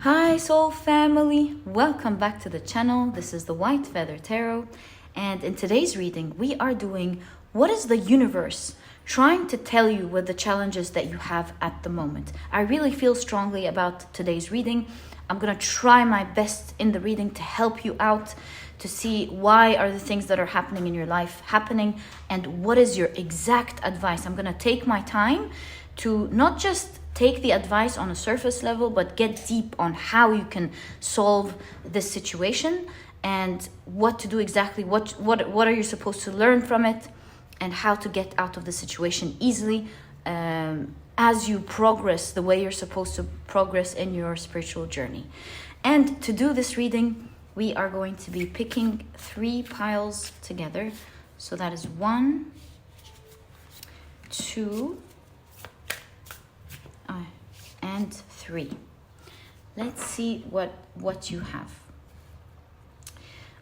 Hi soul family, welcome back to the channel. This is the White Feather Tarot, and in today's reading we are doing what is the universe trying to tell you with the challenges that you have at the moment. I really feel strongly about today's reading. I'm gonna try my best in the reading to help you out to see why are the things that are happening in your life happening and what is your exact advice. I'm gonna take my time to not just take the advice on a surface level, but get deep on how you can solve this situation and what to do exactly, what are you supposed to learn from it, and how to get out of the situation easily as you progress the way you're supposed to progress in your spiritual journey. And to do this reading, we are going to be picking 3 piles together. So that is 1, 2, and 3. Let's see what you have.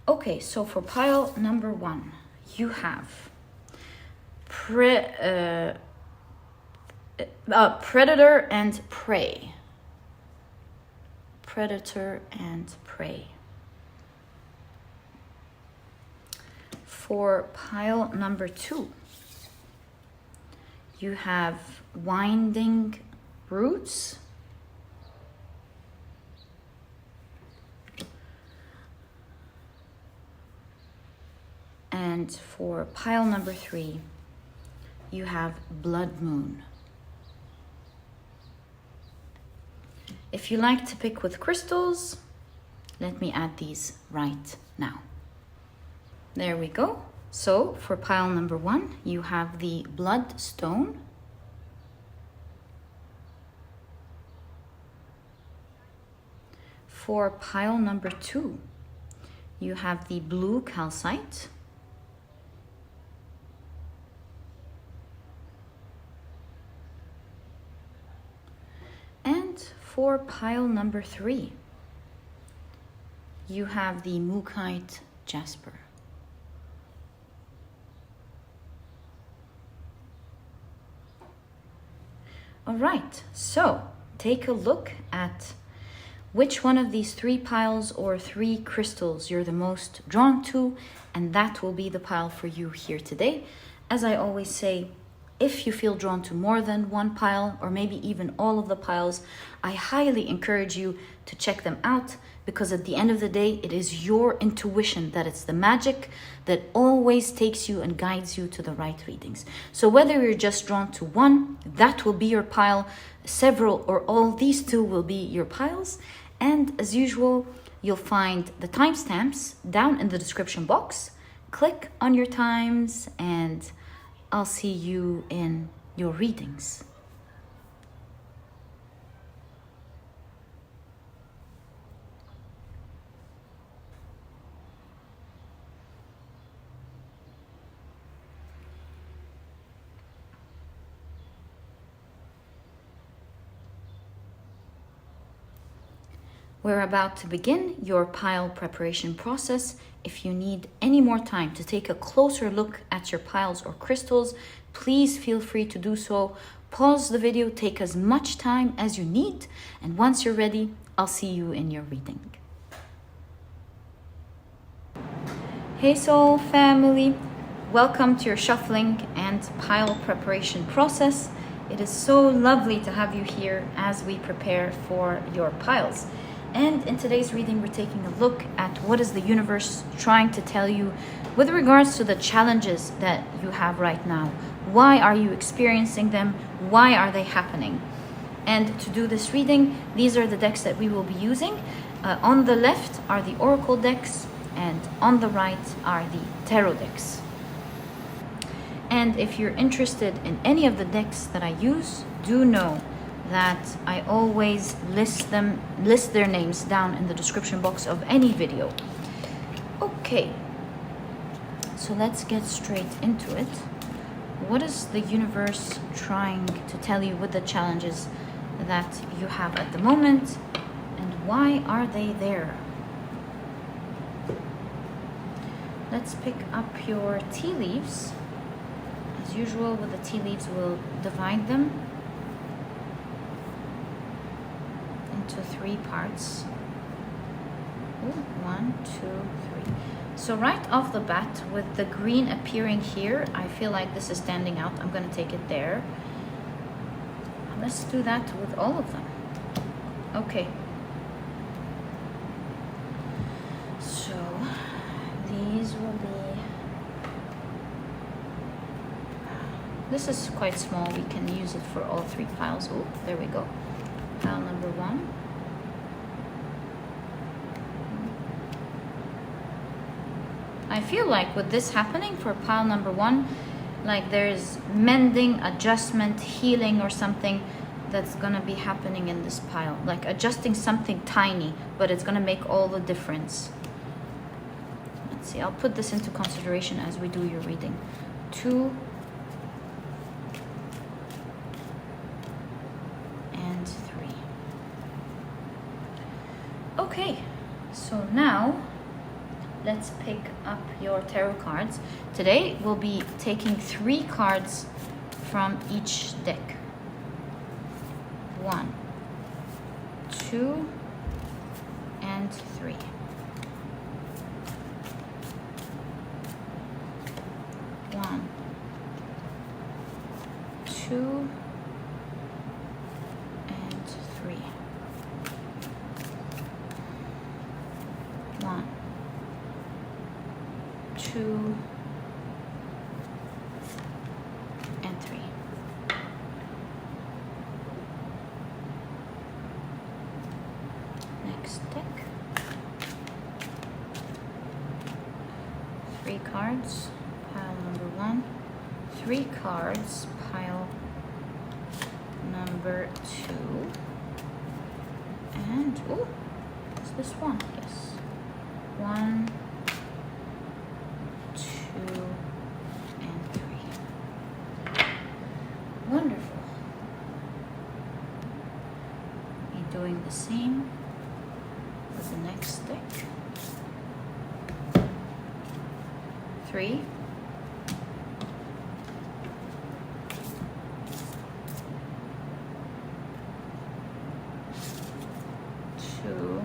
Okay, so for pile number 1, you have predator and prey. Predator and prey. For pile number 2, you have winding roots. And for pile number 3, you have blood moon. If you like to pick with crystals, let me add these right now. There we go. So for pile number 1, you have the bloodstone. For pile number 2, you have the blue calcite. And for pile number 3, you have the Mookite Jasper. All right, so take a look at which one of these 3 piles or 3 crystals you're the most drawn to, and that will be the pile for you here today. As I always say, if you feel drawn to more than one pile or maybe even all of the piles, I highly encourage you to check them out, because at the end of the day, it is your intuition that it's the magic that always takes you and guides you to the right readings. So whether you're just drawn to one, that will be your pile. Several or all, these 2 will be your piles. And as usual, you'll find the timestamps down in the description box. Click on your times and I'll see you in your readings. We're about to begin your pile preparation process. If you need any more time to take a closer look at your piles or crystals, please feel free to do so. Pause the video, take as much time as you need, and once you're ready, I'll see you in your reading. Hey soul family, welcome to your shuffling and pile preparation process. It is so lovely to have you here as we prepare for your piles. And in today's reading, we're taking a look at what is the universe trying to tell you with regards to the challenges that you have right now. Why are you experiencing them? Why are they happening? And to do this reading, these are the decks that we will be using. On the left are the oracle decks, and on the right are the tarot decks. And if you're interested in any of the decks that I use, do know that I always list their names down in the description box of any video. Okay, so let's get straight into it. What is the universe trying to tell you with the challenges that you have at the moment, and why are they there? Let's pick up your tea leaves. As usual with the tea leaves, we'll divide them into 3 parts. Ooh, 1, 2, 3. So right off the bat, with the green appearing here, I feel like this is standing out. I'm going to take it there. Let's do that with all of them. Okay. So these will be... This is quite small. We can use it for all 3 piles. Oh, there we go. Pile number 1. I feel like with this happening for pile number 1, like there's mending, adjustment, healing or something that's gonna be happening in this pile. Like adjusting something tiny, but it's gonna make all the difference. Let's see, I'll put this into consideration as we do your reading. 2 and 3. Okay, so now let's pick up your tarot cards. Today we'll be taking 3 cards from each deck. 1, 2, and 3. 1, 2, and 3. 1, 2, and 3. Next deck. 3 cards, pile number 1. 3 cards, pile number 2. And, oh, is this one? Yes. 1, 2, and 3. Wonderful. Be doing the same with the next deck. 3. 2.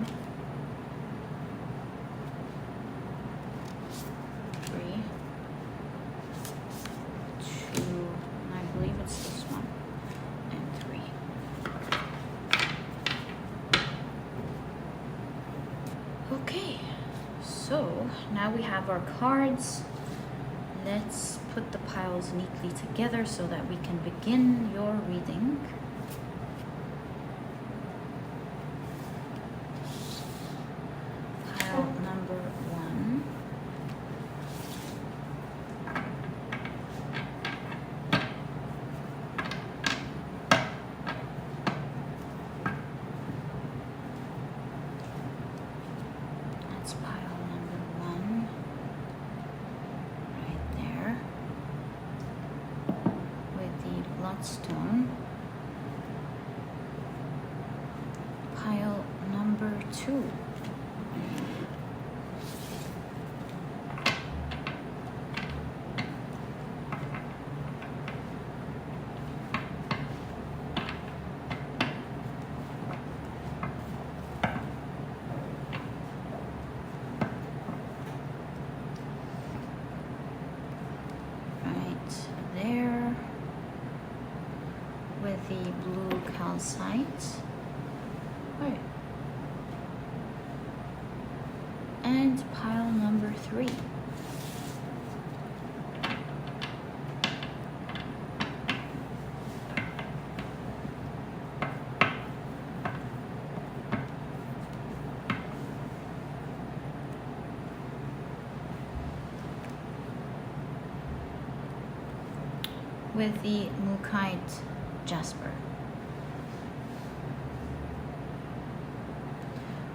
3. 2. And I believe it's this one. And 3. Okay, so now we have our cards. Let's put the piles neatly together so that we can begin your reading. Pile number 1. That's pile number 1. Right there. With the Bloodstone. Pile number 2. There with the blue calcite. Right. And pile number 3. With the Mookite Jasper.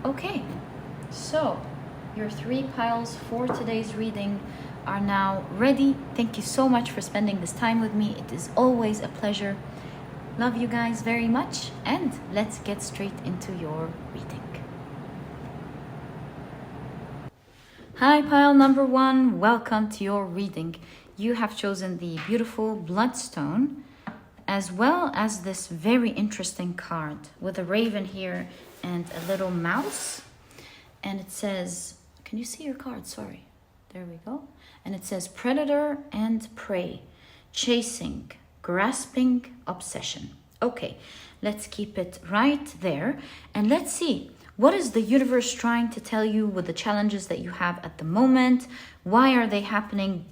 Okay, so your 3 piles for today's reading are now ready. Thank you so much for spending this time with me. It is always a pleasure. Love you guys very much, and let's get straight into your reading. Hi, pile number 1. Welcome to your reading. You have chosen the beautiful Bloodstone, as well as this very interesting card with a raven here and a little mouse. And it says, can you see your card? Sorry. There we go. And it says predator and prey, chasing, grasping, obsession. Okay, let's keep it right there. And let's see, what is the universe trying to tell you with the challenges that you have at the moment? Why are they happening?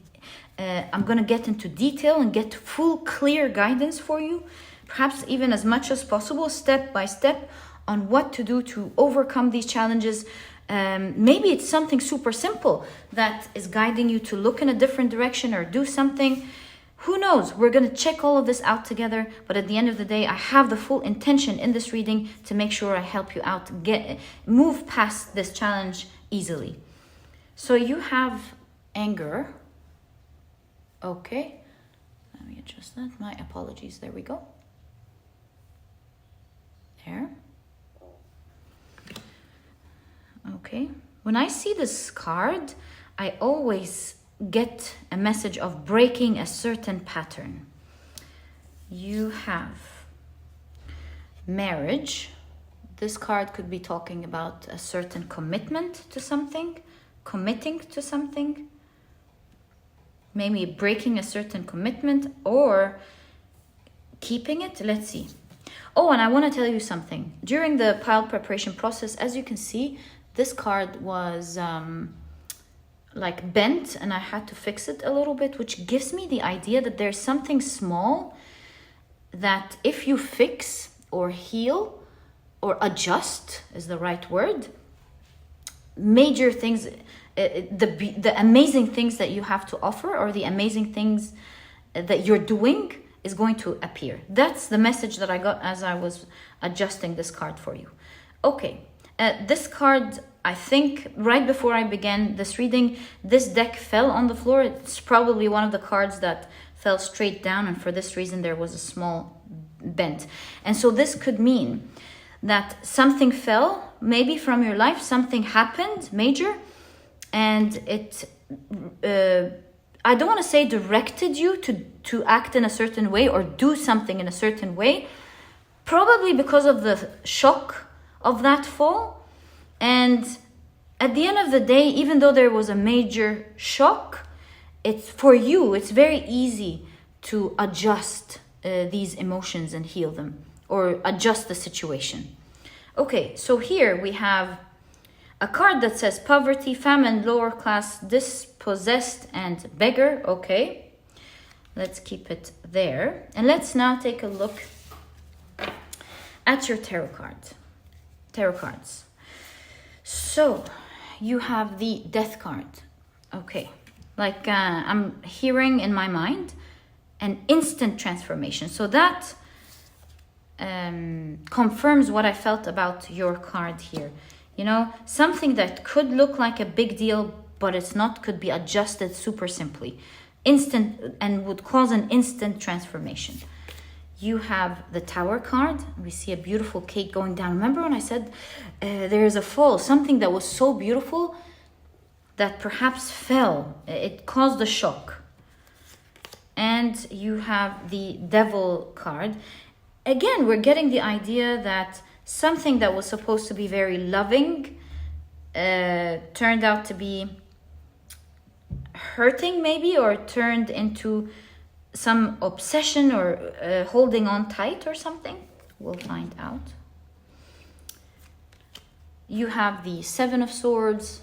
I'm going to get into detail and get full, clear guidance for you, perhaps even as much as possible, step by step, on what to do to overcome these challenges. Maybe it's something super simple that is guiding you to look in a different direction or do something. Who knows? We're going to check all of this out together. But at the end of the day, I have the full intention in this reading to make sure I help you out, move past this challenge easily. So you have anger. Okay. Let me adjust that. My apologies. There we go. There. Okay. When I see this card, I always get a message of breaking a certain pattern. You have marriage. This card could be talking about a certain commitment to something, committing to something, maybe breaking a certain commitment or keeping it. Let's see. Oh, and I want to tell you something. During the pile preparation process, as you can see, this card was like bent, and I had to fix it a little bit, which gives me the idea that there's something small that if you fix or heal or adjust is the right word, major things, the amazing things that you have to offer or the amazing things that you're doing is going to appear. That's the message that I got as I was adjusting this card for you. Okay, this card, I think right before I began this reading, this deck fell on the floor. It's probably one of the cards that fell straight down, and for this reason there was a small bent. And so this could mean that something fell, maybe from your life, something happened major, and it, I don't want to say directed you to act in a certain way or do something in a certain way, probably because of the shock of that fall. And at the end of the day, even though there was a major shock, it's for you, it's very easy to adjust these emotions and heal them or adjust the situation. Okay, so here we have a card that says poverty, famine, lower class, dispossessed, and beggar. Okay, let's keep it there. And let's now take a look at your tarot cards. So you have the death card. Okay, like I'm hearing in my mind an instant transformation. So that confirms what I felt about your card here. You know, something that could look like a big deal, but it's not, could be adjusted super simply. Instant, and would cause an instant transformation. You have the Tower card. We see a beautiful cake going down. Remember when I said there is a fall, something that was so beautiful that perhaps fell. It caused a shock. And you have the Devil card. Again, we're getting the idea that something that was supposed to be very loving turned out to be hurting maybe, or turned into some obsession or holding on tight or something. We'll find out. You have the Seven of Swords.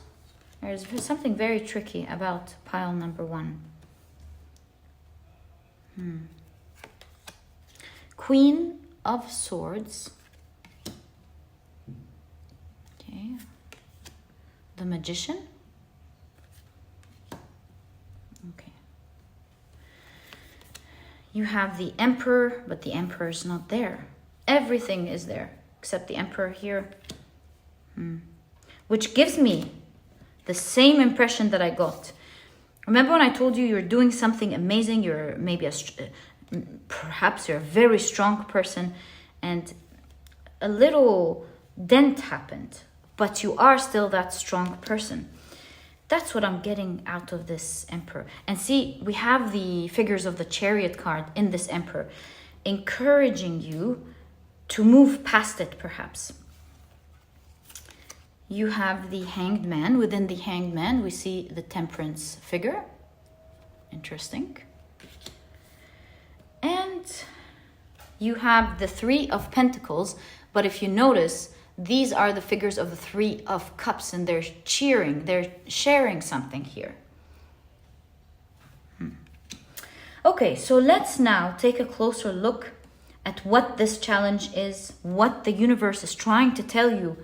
There's something very tricky about pile number 1. Queen of Swords. Okay. The Magician. Okay. You have the Emperor, but the Emperor is not there. Everything is there except the Emperor here. Which gives me the same impression that I got. Remember when I told you you're doing something amazing, you're maybe perhaps you're a very strong person, and a little dent happened, but you are still that strong person. That's what I'm getting out of this Emperor. And see, we have the figures of the Chariot card in this Emperor, encouraging you to move past it perhaps. you have the Hanged Man. Within the Hanged Man, we see the Temperance figure. Interesting. And you have the Three of Pentacles, but if you notice, these are the figures of the Three of Cups, and they're cheering, they're sharing something here. Okay, so let's now take a closer look at what this challenge is, what the universe is trying to tell you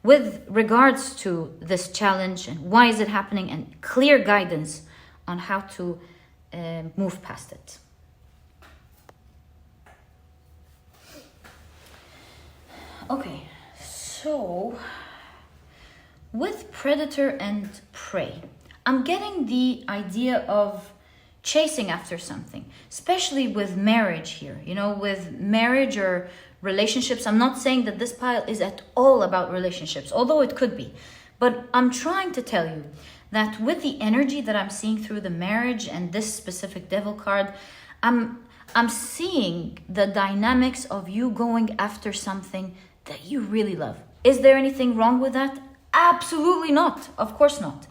with regards to this challenge, and why is it happening, and clear guidance on how to move past it. Okay, so with predator and prey, I'm getting the idea of chasing after something, especially with marriage here, you know, with marriage or relationships. I'm not saying that this pile is at all about relationships, although it could be, but I'm trying to tell you that with the energy that I'm seeing through the marriage and this specific devil card, I'm seeing the dynamics of you going after something that you really love. Is there anything wrong with that? Absolutely not. Of course not.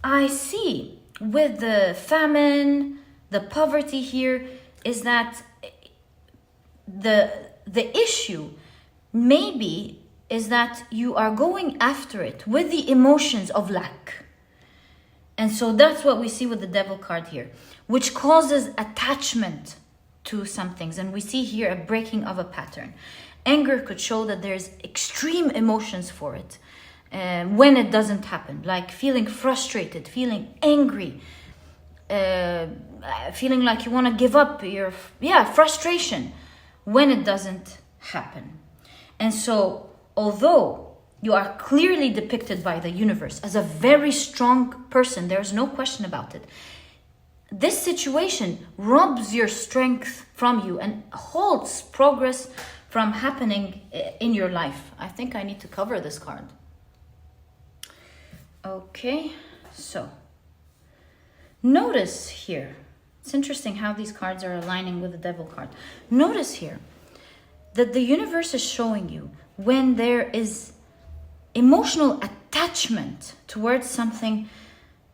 I see with the famine, the poverty here, is that the issue maybe is that you are going after it with the emotions of lack. And so that's what we see with the devil card here, which causes attachment to some things. And we see here a breaking of a pattern. Anger could show that there's extreme emotions for it when it doesn't happen, like feeling frustrated, feeling angry, feeling like you want to give up, frustration when it doesn't happen. And so, although you are clearly depicted by the universe as a very strong person, there's no question about it, this situation robs your strength from you and holds progress from happening in your life. I think I need to cover this card. Okay, so notice here, it's interesting how these cards are aligning with the devil card. Notice here that the universe is showing you when there is emotional attachment towards something,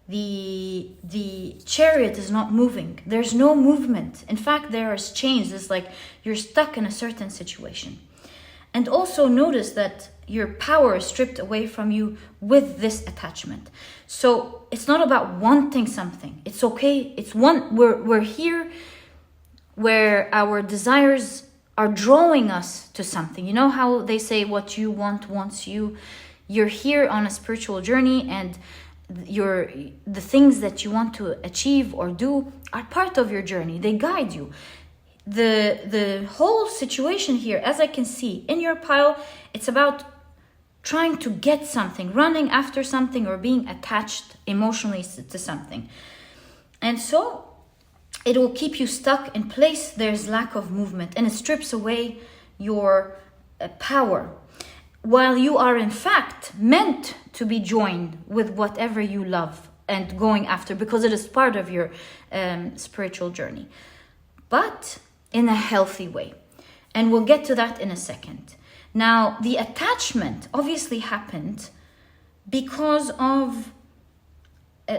the chariot is not moving. There's no movement. In fact, there is change. It's like you're stuck in a certain situation. And also notice that your power is stripped away from you with this attachment. So it's not about wanting something. It's okay. We're here where our desires are drawing us to something. You know how they say what you want wants you? You're here on a spiritual journey, and the things that you want to achieve or do are part of your journey. They guide you. The whole situation here, as I can see in your pile, it's about trying to get something, running after something, or being attached emotionally to something. And so it will keep you stuck in place. There's lack of movement, and it strips away your power, while you are in fact meant to be joined with whatever you love and going after, because it is part of your spiritual journey, but in a healthy way. And we'll get to that in a second. Now, the attachment obviously happened because of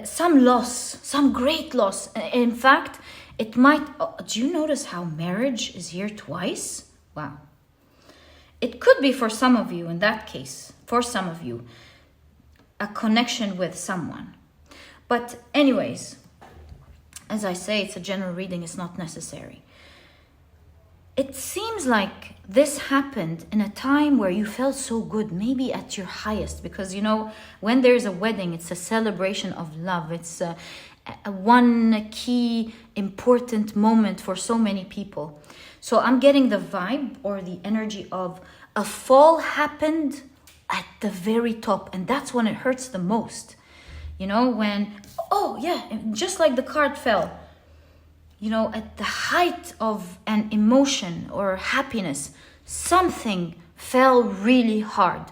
some loss, some great loss. In fact, it might... do you notice how marriage is here twice? Wow. It could be for some of you, in that case, for some of you, a connection with someone. But anyways, as I say, it's a general reading, it's not necessary. It seems like this happened in a time where you felt so good, maybe at your highest, because, you know, when there's a wedding, it's a celebration of love. It's a one key important moment for so many people. So I'm getting the vibe or the energy of a fall happened at the very top, and that's when it hurts the most. You know, when, oh yeah, just like the card fell, you know, at the height of an emotion or happiness, something fell really hard,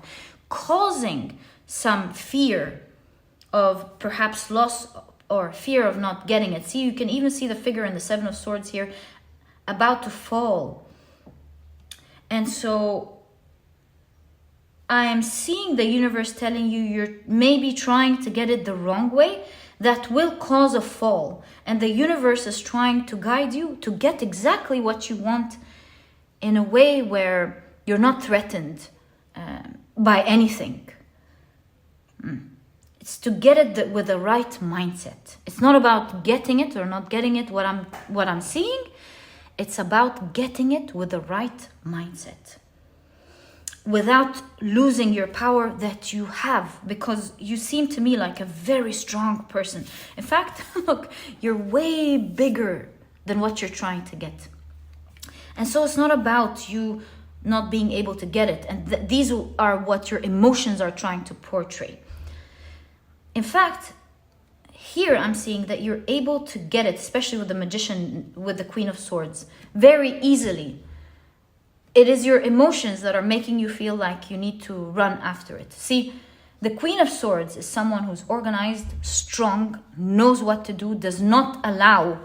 causing some fear of perhaps loss or fear of not getting it. See, you can even see the figure in the Seven of Swords here about to fall. And so I am seeing the universe telling you you're maybe trying to get it the wrong way. That will cause a fall. And the universe is trying to guide you to get exactly what you want in a way where you're not threatened by anything. It's to get it with the right mindset. It's not about getting it or not getting it, what I'm seeing. It's about getting it with the right mindset, without losing your power that you have, because you seem to me like a very strong person. In fact, look, you're way bigger than what you're trying to get. And so it's not about you not being able to get it. And these are what your emotions are trying to portray. In fact, here I'm seeing that you're able to get it, especially with the Magician, with the Queen of Swords, very easily. It is your emotions that are making you feel like you need to run after it. See, the Queen of Swords is someone who's organized, strong, knows what to do, does not allow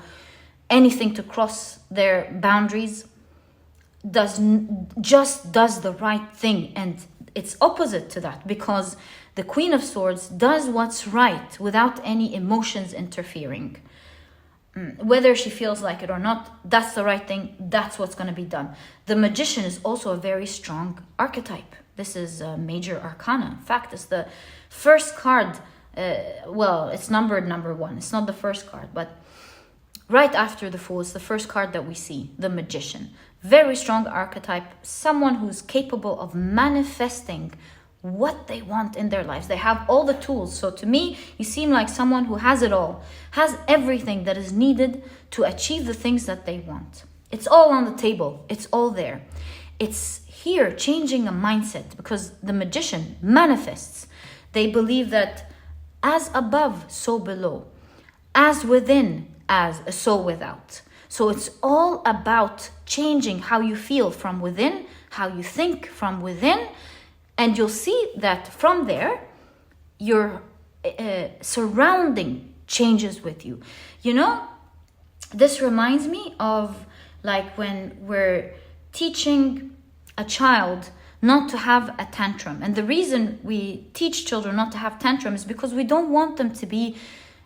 anything to cross their boundaries, just does the right thing. And it's opposite to that, because the Queen of Swords does what's right without any emotions interfering. Whether she feels like it or not, that's the right thing. That's what's going to be done. The Magician is also a very strong archetype. This is a major arcana. In fact, it's the first card. It's numbered number 1. It's not the first card, but right after the Fool, it's the first card that we see, the Magician. Very strong archetype, someone who's capable of manifesting what they want in their lives. They have all the tools. So to me, you seem like someone who has it all, has everything that is needed to achieve the things that they want. It's all on the table. It's all there. It's here changing a mindset, because the Magician manifests. They believe that as above, so below. As within, so without. So it's all about changing how you feel from within, how you think from within. And you'll see that from there, your surrounding changes with you. You know, this reminds me of like when we're teaching a child not to have a tantrum. And the reason we teach children not to have tantrums is because we don't want them to be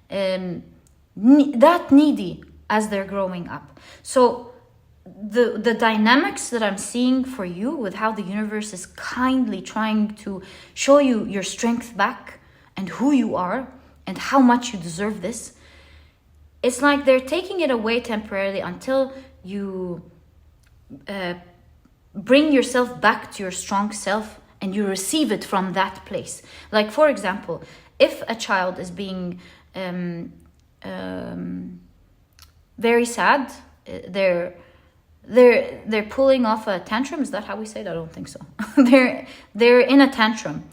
that needy as they're growing up. So the dynamics that I'm seeing for you with how the universe is kindly trying to show you your strength back and who you are and how much you deserve this, it's like they're taking it away temporarily until you bring yourself back to your strong self and you receive it from that place. Like, for example, if a child is being very sad, they're pulling off a tantrum. Is that how we say it? I don't think so. they're in a tantrum,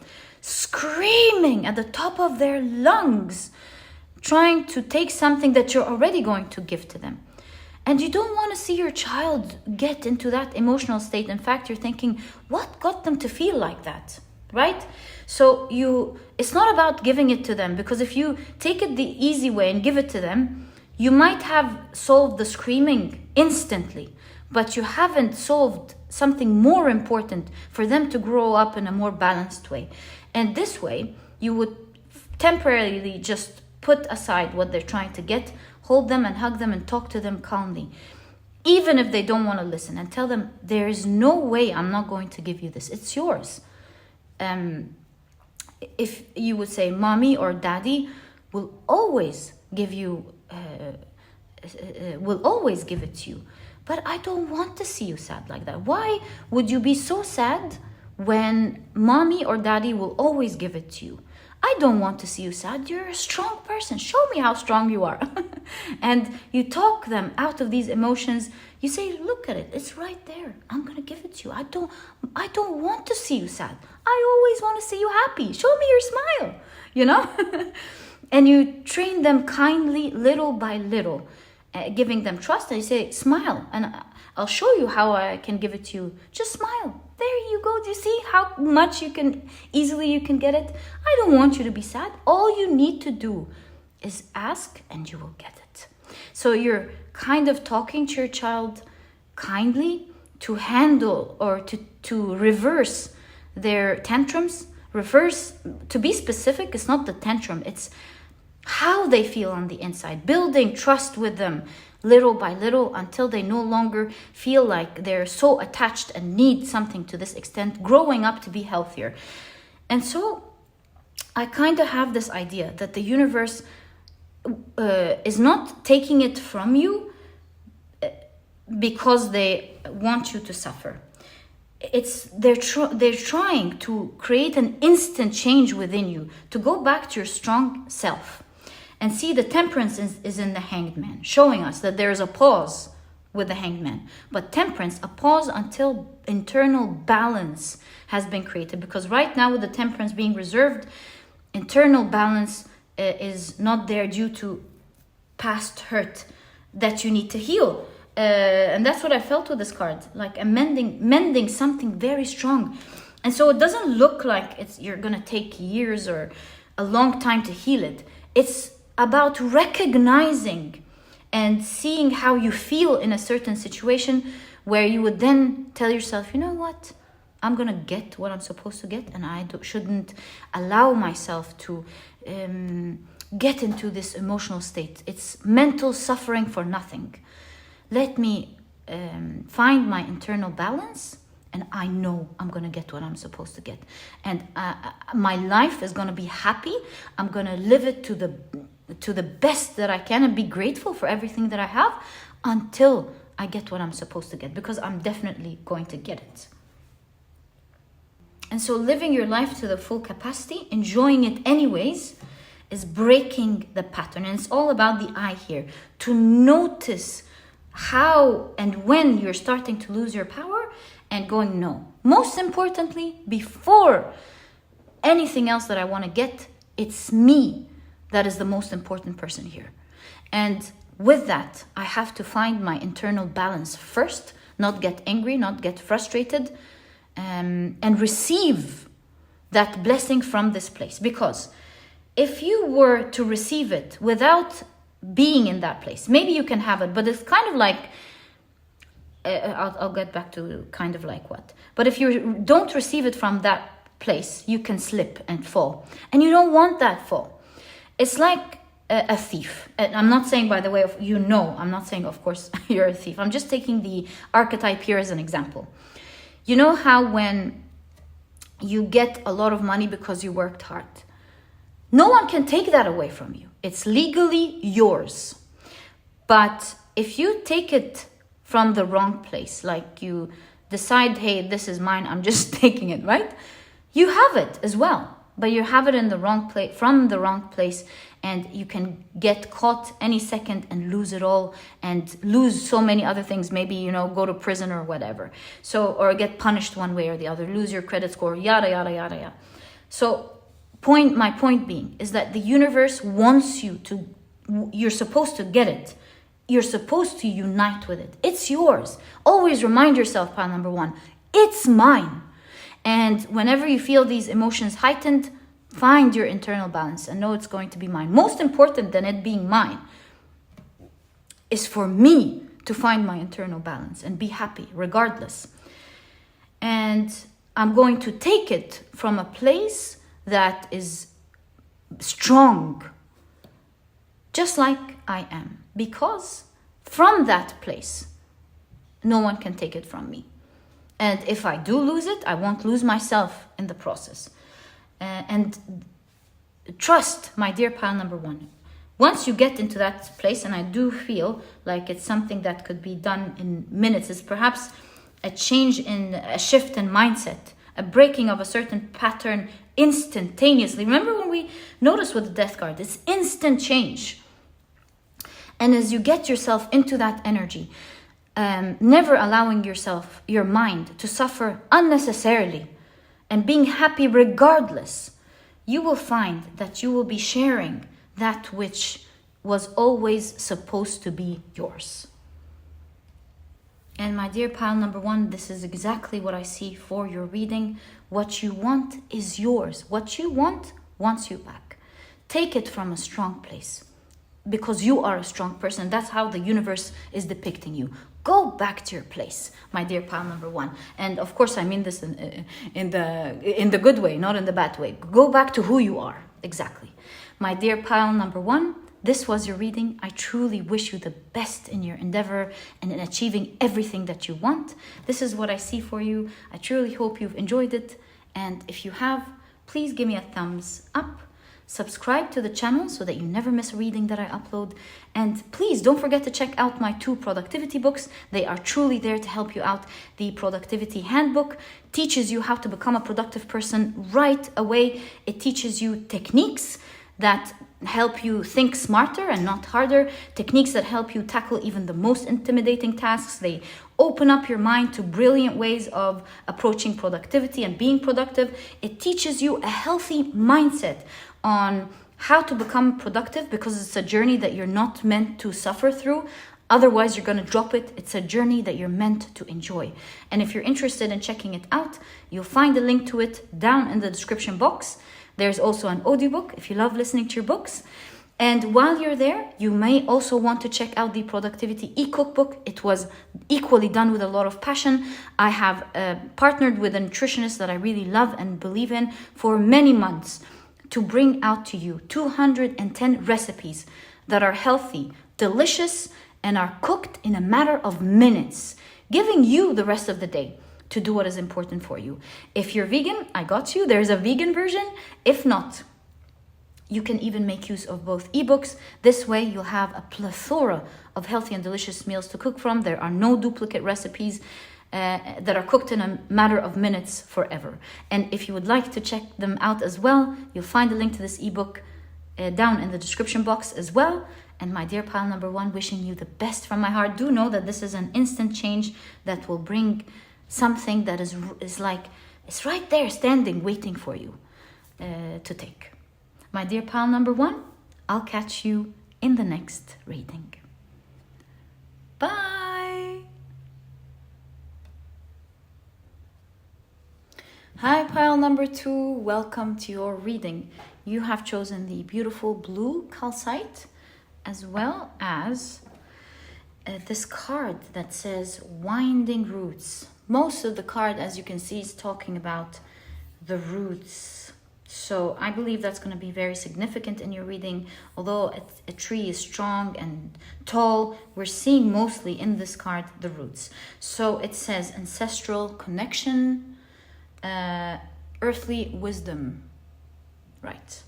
screaming at the top of their lungs, trying to take something that you're already going to give to them. And you don't want to see your child get into that emotional state. In fact, you're thinking, what got them to feel like that, right? So it's not about giving it to them, because if you take it the easy way and give it to them, you might have solved the screaming instantly, but you haven't solved something more important for them to grow up in a more balanced way. And this way, you would temporarily just put aside what they're trying to get, hold them and hug them and talk to them calmly, even if they don't want to listen, and tell them, there is no way I'm not going to give you this. It's yours. If you would say, mommy or daddy will always give you, will always give it to you. But I don't want to see you sad like that. Why would you be so sad when mommy or daddy will always give it to you? I don't want to see you sad. You're a strong person. Show me how strong you are. And you talk them out of these emotions. You say, look at it. It's right there. I'm going to give it to you. I don't want to see you sad. I always want to see you happy. Show me your smile, you know? And you train them kindly, little by little, giving them trust. And you say, smile, and I'll show you how I can give it to you. Just smile. There you go. Do you see how much you can get it? I don't want you to be sad. All you need to do is ask and you will get it. So you're kind of talking to your child kindly to handle or to reverse their tantrums refers, to be specific, it's not the tantrum, it's how they feel on the inside, building trust with them little by little until they no longer feel like they're so attached and need something to this extent, growing up to be healthier. And so I kind of have this idea that the universe is not taking it from you because they want you to suffer. They're trying to create an instant change within you, to go back to your strong self. And see, the temperance is in the hanged man, showing us that there is a pause with the hanged man. But temperance, a pause until internal balance has been created. Because right now with the temperance being reserved, internal balance is not there due to past hurt that you need to heal. And that's what I felt with this card, like a mending something very strong. And so it doesn't look like you're going to take years or a long time to heal it. It's about recognizing and seeing how you feel in a certain situation, where you would then tell yourself, you know what, I'm gonna get what I'm supposed to get, and I shouldn't allow myself to get into this emotional state. It's mental suffering for nothing. Let me find my internal balance, and I know I'm going to get what I'm supposed to get. And my life is going to be happy. I'm going to live it to the best that I can and be grateful for everything that I have until I get what I'm supposed to get, because I'm definitely going to get it. And so living your life to the full capacity, enjoying it anyways, is breaking the pattern. And it's all about the I here. To notice how and when you're starting to lose your power and going, no. Most importantly, before anything else that I want to get, it's me that is the most important person here. And with that, I have to find my internal balance first, not get angry, not get frustrated, and receive that blessing from this place. Because if you were to receive it without being in that place, maybe you can have it, but it's kind of like, I'll get back to kind of like what. But if you don't receive it from that place, you can slip and fall. And you don't want that fall. It's like a thief. And I'm not saying, by the way, I'm not saying, of course, you're a thief. I'm just taking the archetype here as an example. You know how when you get a lot of money because you worked hard, no one can take that away from you. It's legally yours. But if you take it from the wrong place, like you decide, hey, this is mine, I'm just taking it, right? You have it as well, but you have it in the wrong place, from the wrong place, and you can get caught any second and lose it all and lose so many other things. Maybe, go to prison or whatever. So, or get punished one way or the other, lose your credit score, yada, yada, yada, yada. So my point being is that the universe wants you to, you're supposed to get it. You're supposed to unite with it. It's yours. Always remind yourself, pile number one, it's mine. And whenever you feel these emotions heightened, find your internal balance and know it's going to be mine. Most important than it being mine is for me to find my internal balance and be happy regardless. And I'm going to take it from a place that is strong, just like I am, because from that place, no one can take it from me. And if I do lose it, I won't lose myself in the process. And trust, my dear pile number one. Once you get into that place, and I do feel like it's something that could be done in minutes, it's perhaps a shift in mindset, a breaking of a certain pattern instantaneously. Remember when we noticed with the death card, it's instant change. And as you get yourself into that energy, never allowing your mind to suffer unnecessarily and being happy regardless, you will find that you will be sharing that which was always supposed to be yours. And my dear pile number one, this is exactly what I see for your reading. What you want is yours. What you want wants you back. Take it from a strong place, because you are a strong person. That's how the universe is depicting you. Go back to your place, my dear pile number one. And of course, I mean this in the good way, not in the bad way. Go back to who you are, exactly. My dear pile number one, this was your reading. I truly wish you the best in your endeavor and in achieving everything that you want. This is what I see for you. I truly hope you've enjoyed it. And if you have, please give me a thumbs up. Subscribe to the channel so that you never miss a reading that I upload. And please don't forget to check out my 2 productivity books. They are truly there to help you out. The Productivity Handbook teaches you how to become a productive person right away. It teaches you techniques that help you think smarter and not harder, techniques that help you tackle even the most intimidating tasks. They open up your mind to brilliant ways of approaching productivity and being productive. It teaches you a healthy mindset on how to become productive, because it's a journey that you're not meant to suffer through. Otherwise, you're going to drop it. It's a journey that you're meant to enjoy. And if you're interested in checking it out, you'll find a link to it down in the description box. There's also an audiobook if you love listening to your books. And while you're there, you may also want to check out the Productivity e-cookbook. It was equally done with a lot of passion. I have partnered with a nutritionist that I really love and believe in for many months to bring out to you 210 recipes that are healthy, delicious, and are cooked in a matter of minutes, giving you the rest of the day to do what is important for you. If you're vegan, I got you. There's a vegan version. If not, you can even make use of both ebooks. This way, you'll have a plethora of healthy and delicious meals to cook from. There are no duplicate recipes that are cooked in a matter of minutes forever. And if you would like to check them out as well, you'll find a link to this ebook down in the description box as well. And my dear pile number one, wishing you the best from my heart. Do know that this is an instant change that will bring something that is like, it's right there standing, waiting for you to take. My dear pile number one, I'll catch you in the next reading. Bye. Hi, pile number 2. Welcome to your reading. You have chosen the beautiful blue calcite, as well as this card that says Winding Roots. Most of the card, as you can see, is talking about the roots. So I believe that's going to be very significant in your reading. Although a tree is strong and tall, we're seeing mostly in this card the roots. So it says ancestral connection, earthly wisdom. Right.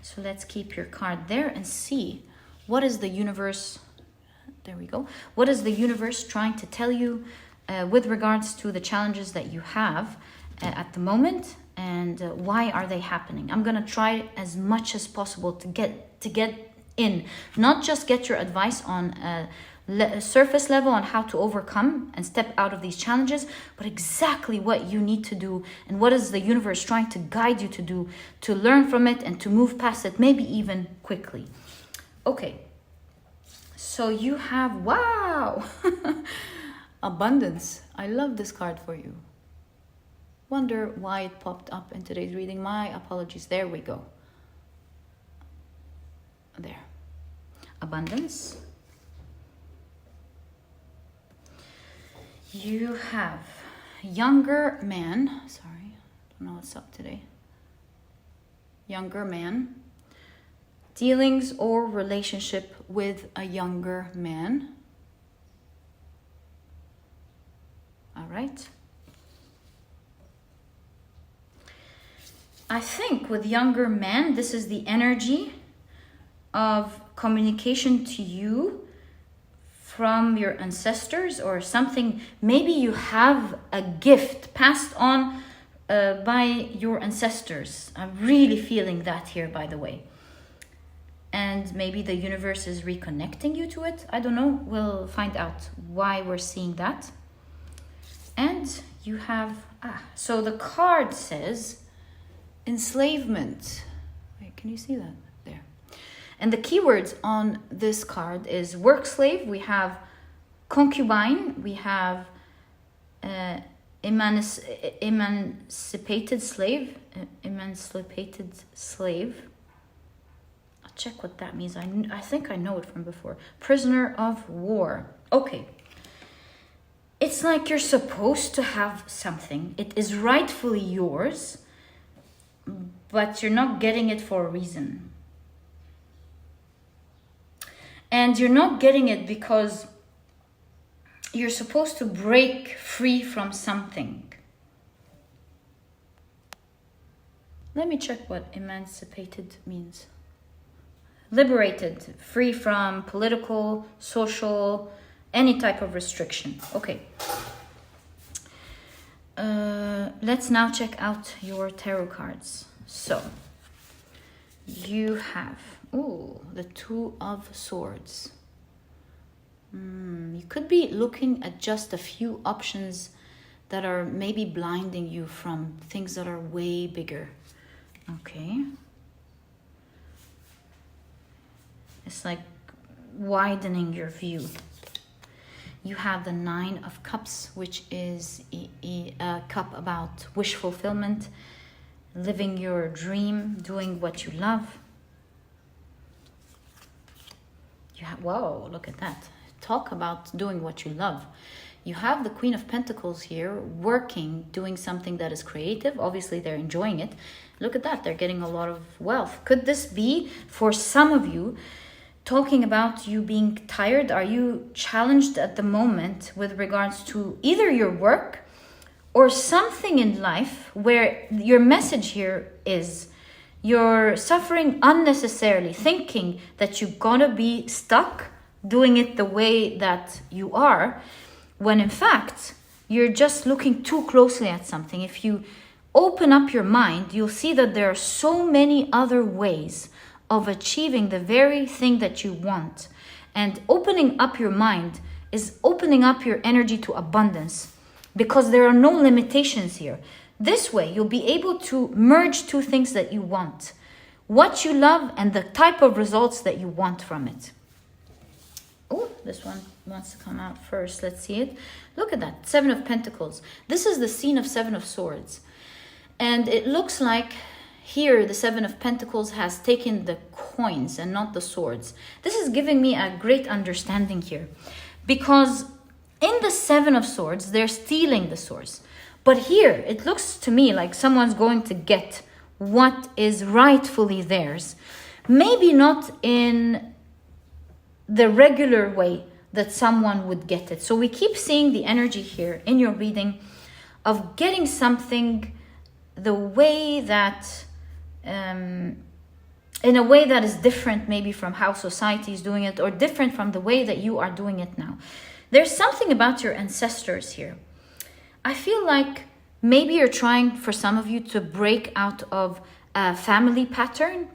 So let's keep your card there and see what is the universe. There we go. What is the universe trying to tell you with regards to the challenges that you have at the moment, and why are they happening? I'm gonna try as much as possible to get in, not just get your advice on a surface level on how to overcome and step out of these challenges, but exactly what you need to do and what is the universe trying to guide you to do to learn from it and to move past it, maybe even quickly. Okay, so you have, wow, abundance. I love this card for you. Wonder why it popped up in today's reading. My apologies. There we go. There. Abundance. You have younger man. Sorry, don't know what's up today. Younger man. Dealings or relationship with a younger man. All right. I think with younger men, this is the energy of communication to you from your ancestors or something. Maybe you have a gift passed on by your ancestors. I'm really feeling that here, by the way. And maybe the universe is reconnecting you to it. I don't know. We'll find out why we're seeing that. And you have, so the card says enslavement. Wait, can you see that? There. And the keywords on this card is work slave. We have concubine. We have emancipated slave. Emancipated slave. I'll check what that means. I think I know it from before. Prisoner of war. Okay. it's like you're supposed to have something. It is rightfully yours, but you're not getting it for a reason. And you're not getting it because you're supposed to break free from something. Let me check what emancipated means. Liberated, free from political, social, any type of restriction. Okay. Let's now check out your tarot cards. So, you have, the Two of Swords. You could be looking at just a few options that are maybe blinding you from things that are way bigger. Okay. It's like widening your view. You have the Nine of Cups, which is a cup about wish fulfillment, living your dream, doing what you love. You have, whoa, look at that. Talk about doing what you love. You have the Queen of Pentacles here, working, doing something that is creative. Obviously, they're enjoying it. Look at that. They're getting a lot of wealth. Could this be, for some of you, talking about you being tired? Are you challenged at the moment with regards to either your work or something in life where your message here is you're suffering unnecessarily, thinking that you're gonna be stuck doing it the way that you are, when in fact you're just looking too closely at something. If you open up your mind, you'll see that there are so many other ways of achieving the very thing that you want. And opening up your mind is opening up your energy to abundance, because there are no limitations here. This way, you'll be able to merge two things that you want: what you love and the type of results that you want from it. Oh, this one wants to come out first. Let's see it. Look at that, Seven of Pentacles. This is the scene of Seven of Swords. And it looks like here the Seven of Pentacles has taken the coins and not the swords. This is giving me a great understanding here, because in the Seven of Swords, they're stealing the swords. But here, it looks to me like someone's going to get what is rightfully theirs. Maybe not in the regular way that someone would get it. So we keep seeing the energy here in your reading of getting something the way that, in a way that is different maybe from how society is doing it, or different from the way that you are doing it now. There's something about your ancestors here. I feel like maybe you're trying, for some of you, to break out of a family pattern.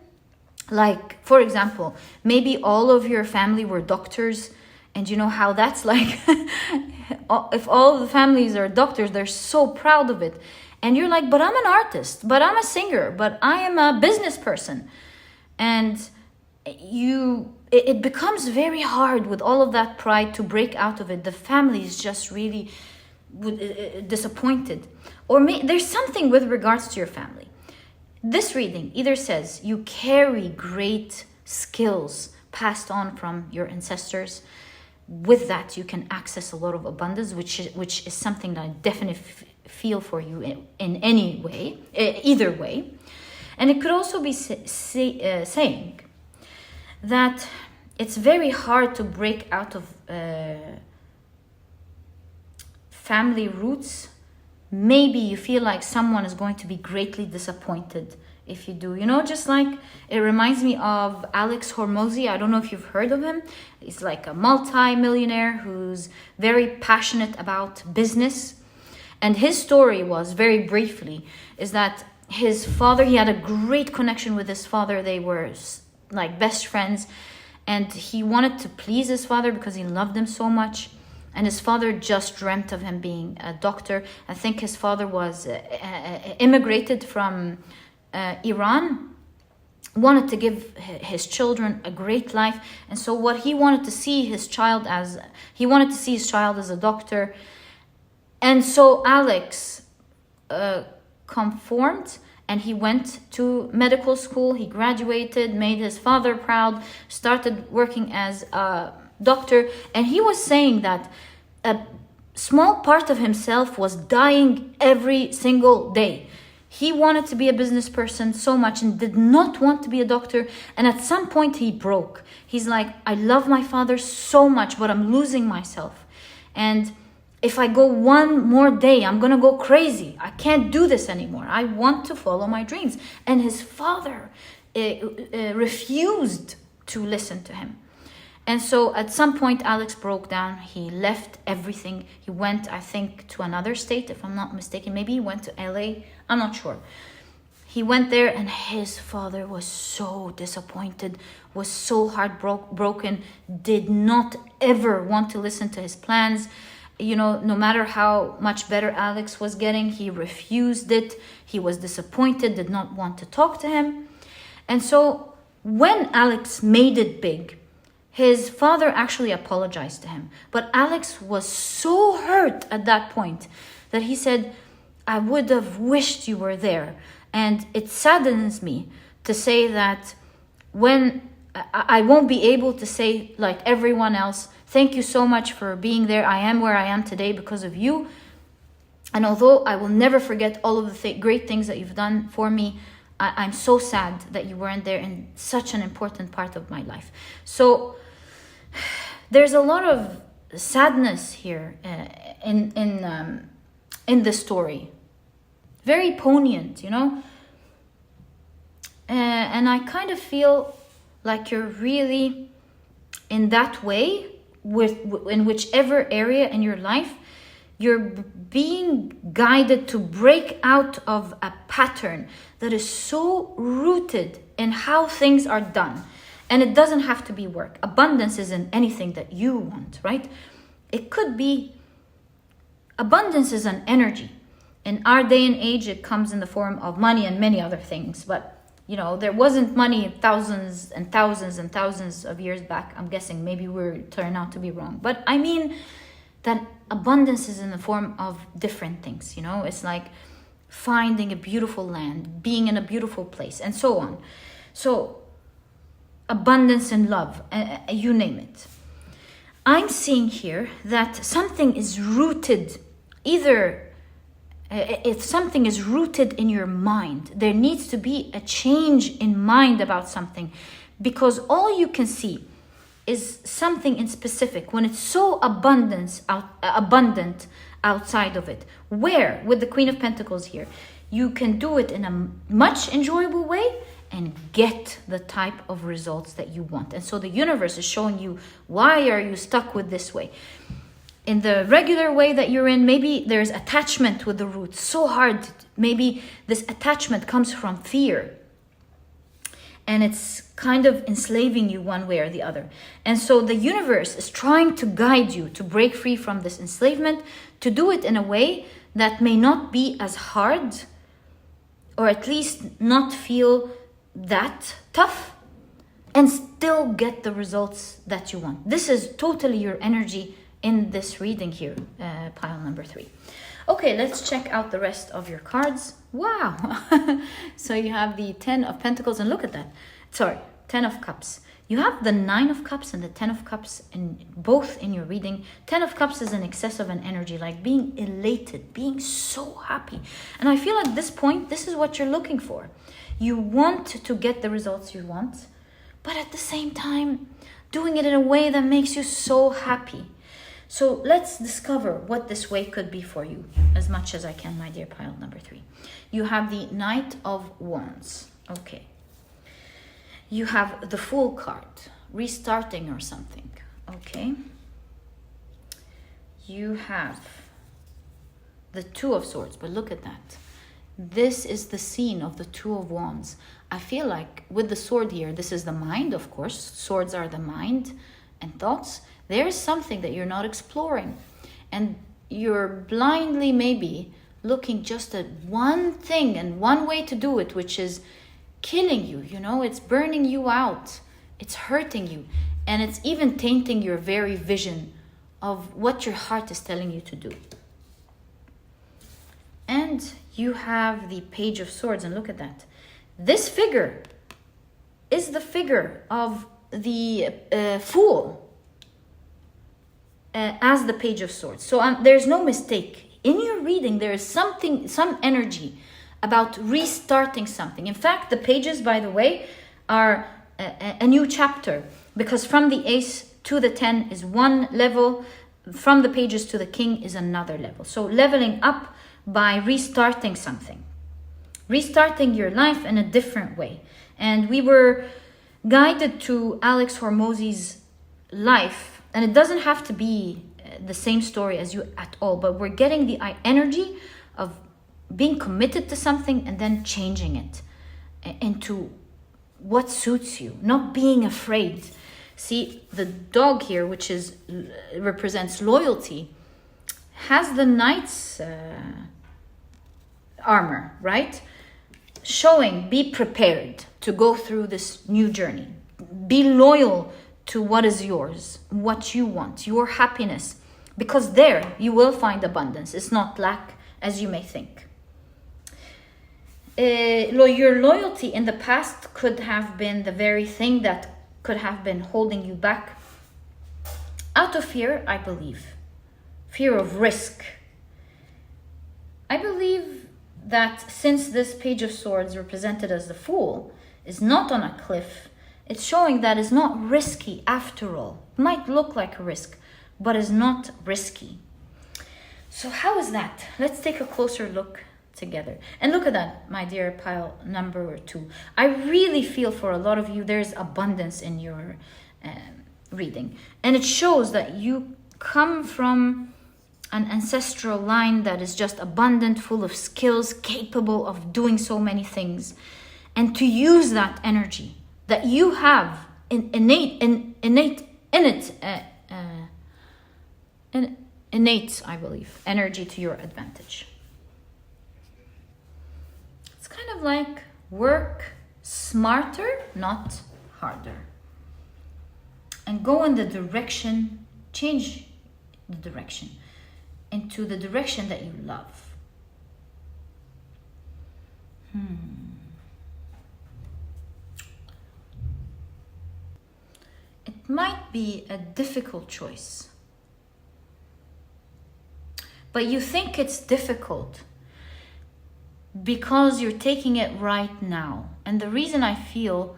Like, for example, maybe all of your family were doctors, and you know how that's like. If all the families are doctors, they're so proud of it. And you're like, but I'm an artist, but I'm a singer, but I am a business person. And it becomes very hard with all of that pride to break out of it. The family is just really disappointed. Or there's something with regards to your family. This reading either says you carry great skills passed on from your ancestors. With that, you can access a lot of abundance, which is something that I definitely feel for you in any way, either way. And it could also be saying that it's very hard to break out of family roots. Maybe you feel like someone is going to be greatly disappointed if you do. You know, just like, it reminds me of Alex Hormozi. I don't know if you've heard of him. He's like a multi-millionaire who's very passionate about business. And his story was, very briefly, is that his father, he had a great connection with his father. They were like best friends. And he wanted to please his father because he loved him so much. And his father just dreamt of him being a doctor. I think his father was immigrated from Iran, wanted to give his children a great life. And so what he wanted to see his child as, he wanted to see his child as a doctor. And so Alex conformed, and he went to medical school. He graduated, made his father proud, started working as a doctor. And he was saying that small part of himself was dying every single day. He wanted to be a business person so much and did not want to be a doctor. And at some point he broke. He's like, I love my father so much, but I'm losing myself. And if I go one more day, I'm going to go crazy. I can't do this anymore. I want to follow my dreams. And his father refused to listen to him. And so at some point, Alex broke down. He left everything. He went, I think, to another state, if I'm not mistaken. Maybe he went to LA. I'm not sure. He went there and his father was so disappointed, was so heartbroken, did not ever want to listen to his plans. You know, no matter how much better Alex was getting, he refused it. He was disappointed, did not want to talk to him. And so when Alex made it big, his father actually apologized to him. But Alex was so hurt at that point that he said, I would have wished you were there. And it saddens me to say that when I won't be able to say, like everyone else, thank you so much for being there. I am where I am today because of you. And although I will never forget all of the great things that you've done for me, I'm so sad that you weren't there in such an important part of my life. So there's a lot of sadness here in the story. Very poignant, you know? And I kind of feel like you're really in that way, in whichever area in your life, you're being guided to break out of a pattern that is so rooted in how things are done. And it doesn't have to be work. Abundance isn't anything that you want, right? It could be, abundance is an energy. In our day and age, it comes in the form of money and many other things. But, you know, there wasn't money thousands and thousands and thousands of years back. I'm guessing maybe we're turning out to be wrong. But I mean that abundance is in the form of different things, you know? It's like finding a beautiful land, being in a beautiful place, and so on. So, abundance and love, you name it. I'm seeing here that something is rooted, either if something is rooted in your mind, there needs to be a change in mind about something, because all you can see is something in specific when it's so abundant outside of it. Where, with the Queen of Pentacles here, you can do it in a much enjoyable way and get the type of results that you want. And so the universe is showing you, why are you stuck with this way? In the regular way that you're in, maybe there's attachment with the roots, so hard. Maybe this attachment comes from fear. And it's kind of enslaving you one way or the other. And so the universe is trying to guide you to break free from this enslavement, to do it in a way that may not be as hard, or at least not feel that tough, and still get the results that you want. This is totally your energy in this reading here, pile number 3. Okay, let's check out the rest of your cards. Wow. So you have the 10 of Pentacles, and look at that. Sorry, 10 of Cups. You have the 9 of Cups and the 10 of Cups in both in your reading. 10 of Cups is an excess of an energy, like being elated, being so happy. And I feel at this point, this is what you're looking for. You want to get the results you want, but at the same time, doing it in a way that makes you so happy. So let's discover what this way could be for you as much as I can, my dear pile number 3. You have the Knight of Wands. Okay. You have the Fool card, restarting or something. Okay. You have the Two of Swords, but look at that. This is the scene of the Two of Wands. I feel like with the sword here, this is the mind, of course. Swords are the mind and thoughts. There is something that you're not exploring, and you're blindly maybe looking just at one thing and one way to do it, which is killing you, you know, it's burning you out, it's hurting you, and it's even tainting your very vision of what your heart is telling you to do. And you have the Page of Swords, and look at that. This figure is the figure of the Fool. as the Page of Swords. So there's no mistake. In your reading, there is some energy about restarting something. In fact, the pages, by the way, are a new chapter, because from the Ace to the 10 is one level, from the Pages to the King is another level. So leveling up by restarting something, restarting your life in a different way. And we were guided to Alex Hormozy's life, and it doesn't have to be the same story as you at all, but we're getting the energy of being committed to something and then changing it into what suits you, not being afraid. See, the dog here, which represents loyalty, has the knight's armor, right? Showing, be prepared to go through this new journey. Be loyal to what is yours, what you want, your happiness, because there you will find abundance. It's not lack as you may think. Your loyalty in the past could have been the very thing that could have been holding you back out of fear, I believe. Fear of risk. I believe that since this Page of Swords, represented as the Fool, is not on a cliff, it's showing that it's not risky after all. It might look like a risk, but it's not risky. So how is that? Let's take a closer look together. And look at that, my dear pile number 2. I really feel for a lot of you, there's abundance in your reading. And it shows that you come from an ancestral line that is just abundant, full of skills, capable of doing so many things. And to use that energy that you have innate, I believe, energy to your advantage. It's kind of like work smarter, not harder. And go in the direction, change the direction into the direction that you love. It might be a difficult choice, but you think it's difficult because you're taking it right now. And the reason I feel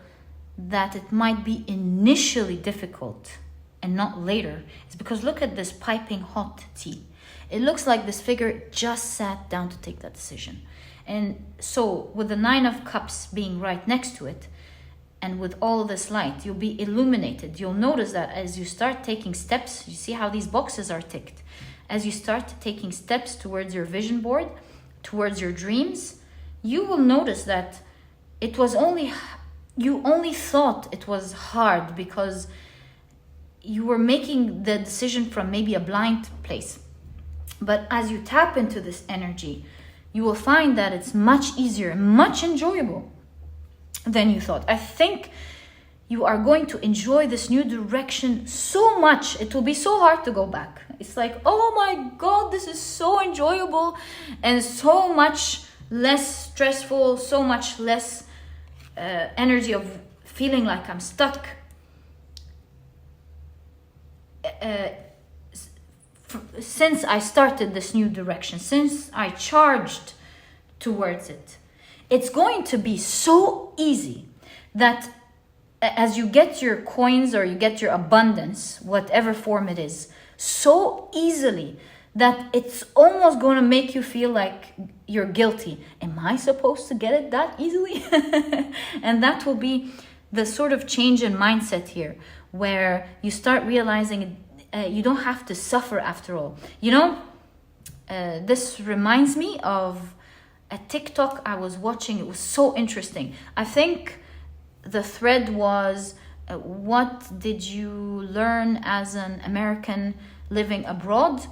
that it might be initially difficult and not later is because look at this piping hot tea. It looks like this figure just sat down to take that decision. And so with the 9 of Cups being right next to it, and with all this light, you'll be illuminated. You'll notice that as you start taking steps, you see how these boxes are ticked. As you start taking steps towards your vision board, towards your dreams, you will notice that it was you only thought it was hard because you were making the decision from maybe a blind place. But as you tap into this energy, you will find that it's much easier and much enjoyable than you thought. I think you are going to enjoy this new direction so much. It will be so hard to go back. It's like, oh my God, this is so enjoyable and so much less stressful, so much less energy of feeling like I'm stuck. Since I started this new direction, since I charged towards it, it's going to be so easy that as you get your coins or you get your abundance, whatever form it is, so easily that it's almost going to make you feel like you're guilty. Am I supposed to get it that easily? And that will be the sort of change in mindset here, where you start realizing you don't have to suffer after all. You know, this reminds me of a TikTok I was watching. It was so interesting. I think the thread was, what did you learn as an American living abroad?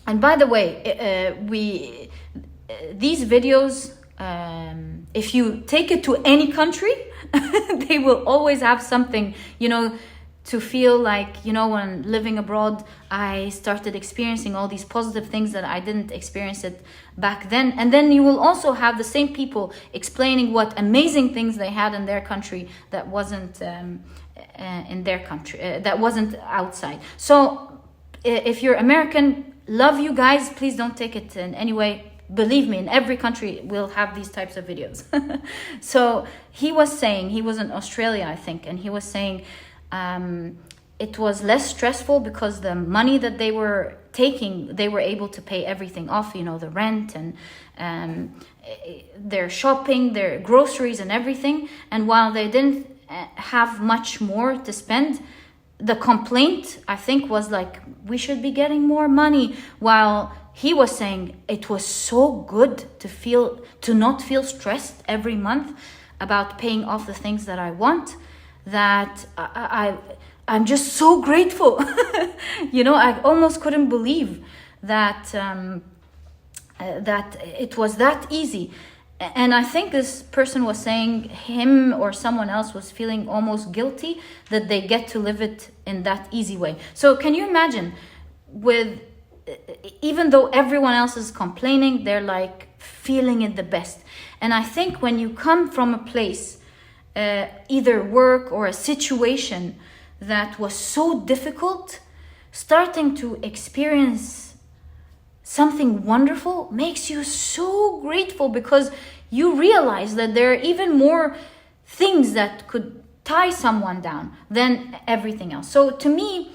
And by the way, these videos, if you take it to any country, they will always have something, you know, to feel like, you know, when living abroad, I started experiencing all these positive things that I didn't experience it back then. And then you will also have the same people explaining what amazing things they had in their country that wasn't in their country, that wasn't outside. So if you're American, love you guys. Please don't take it in any way. Believe me, in every country we'll have these types of videos. So he was saying, he was in Australia, I think, and he was saying it was less stressful because the money that they were taking, they were able to pay everything off, you know, the rent and their shopping, their groceries and everything. And while they didn't have much more to spend, the complaint, I think, was like, we should be getting more money, while he was saying it was so good to not feel stressed every month about paying off the things that I want, that I'm just so grateful. You know, I almost couldn't believe that that it was that easy. And I think this person was saying him or someone else was feeling almost guilty that they get to live it in that easy way. So can you imagine, with even though everyone else is complaining, they're like feeling it the best. And I think when you come from a place, either work or a situation that was so difficult, starting to experience something wonderful makes you so grateful, because you realize that there are even more things that could tie someone down than everything else. So to me,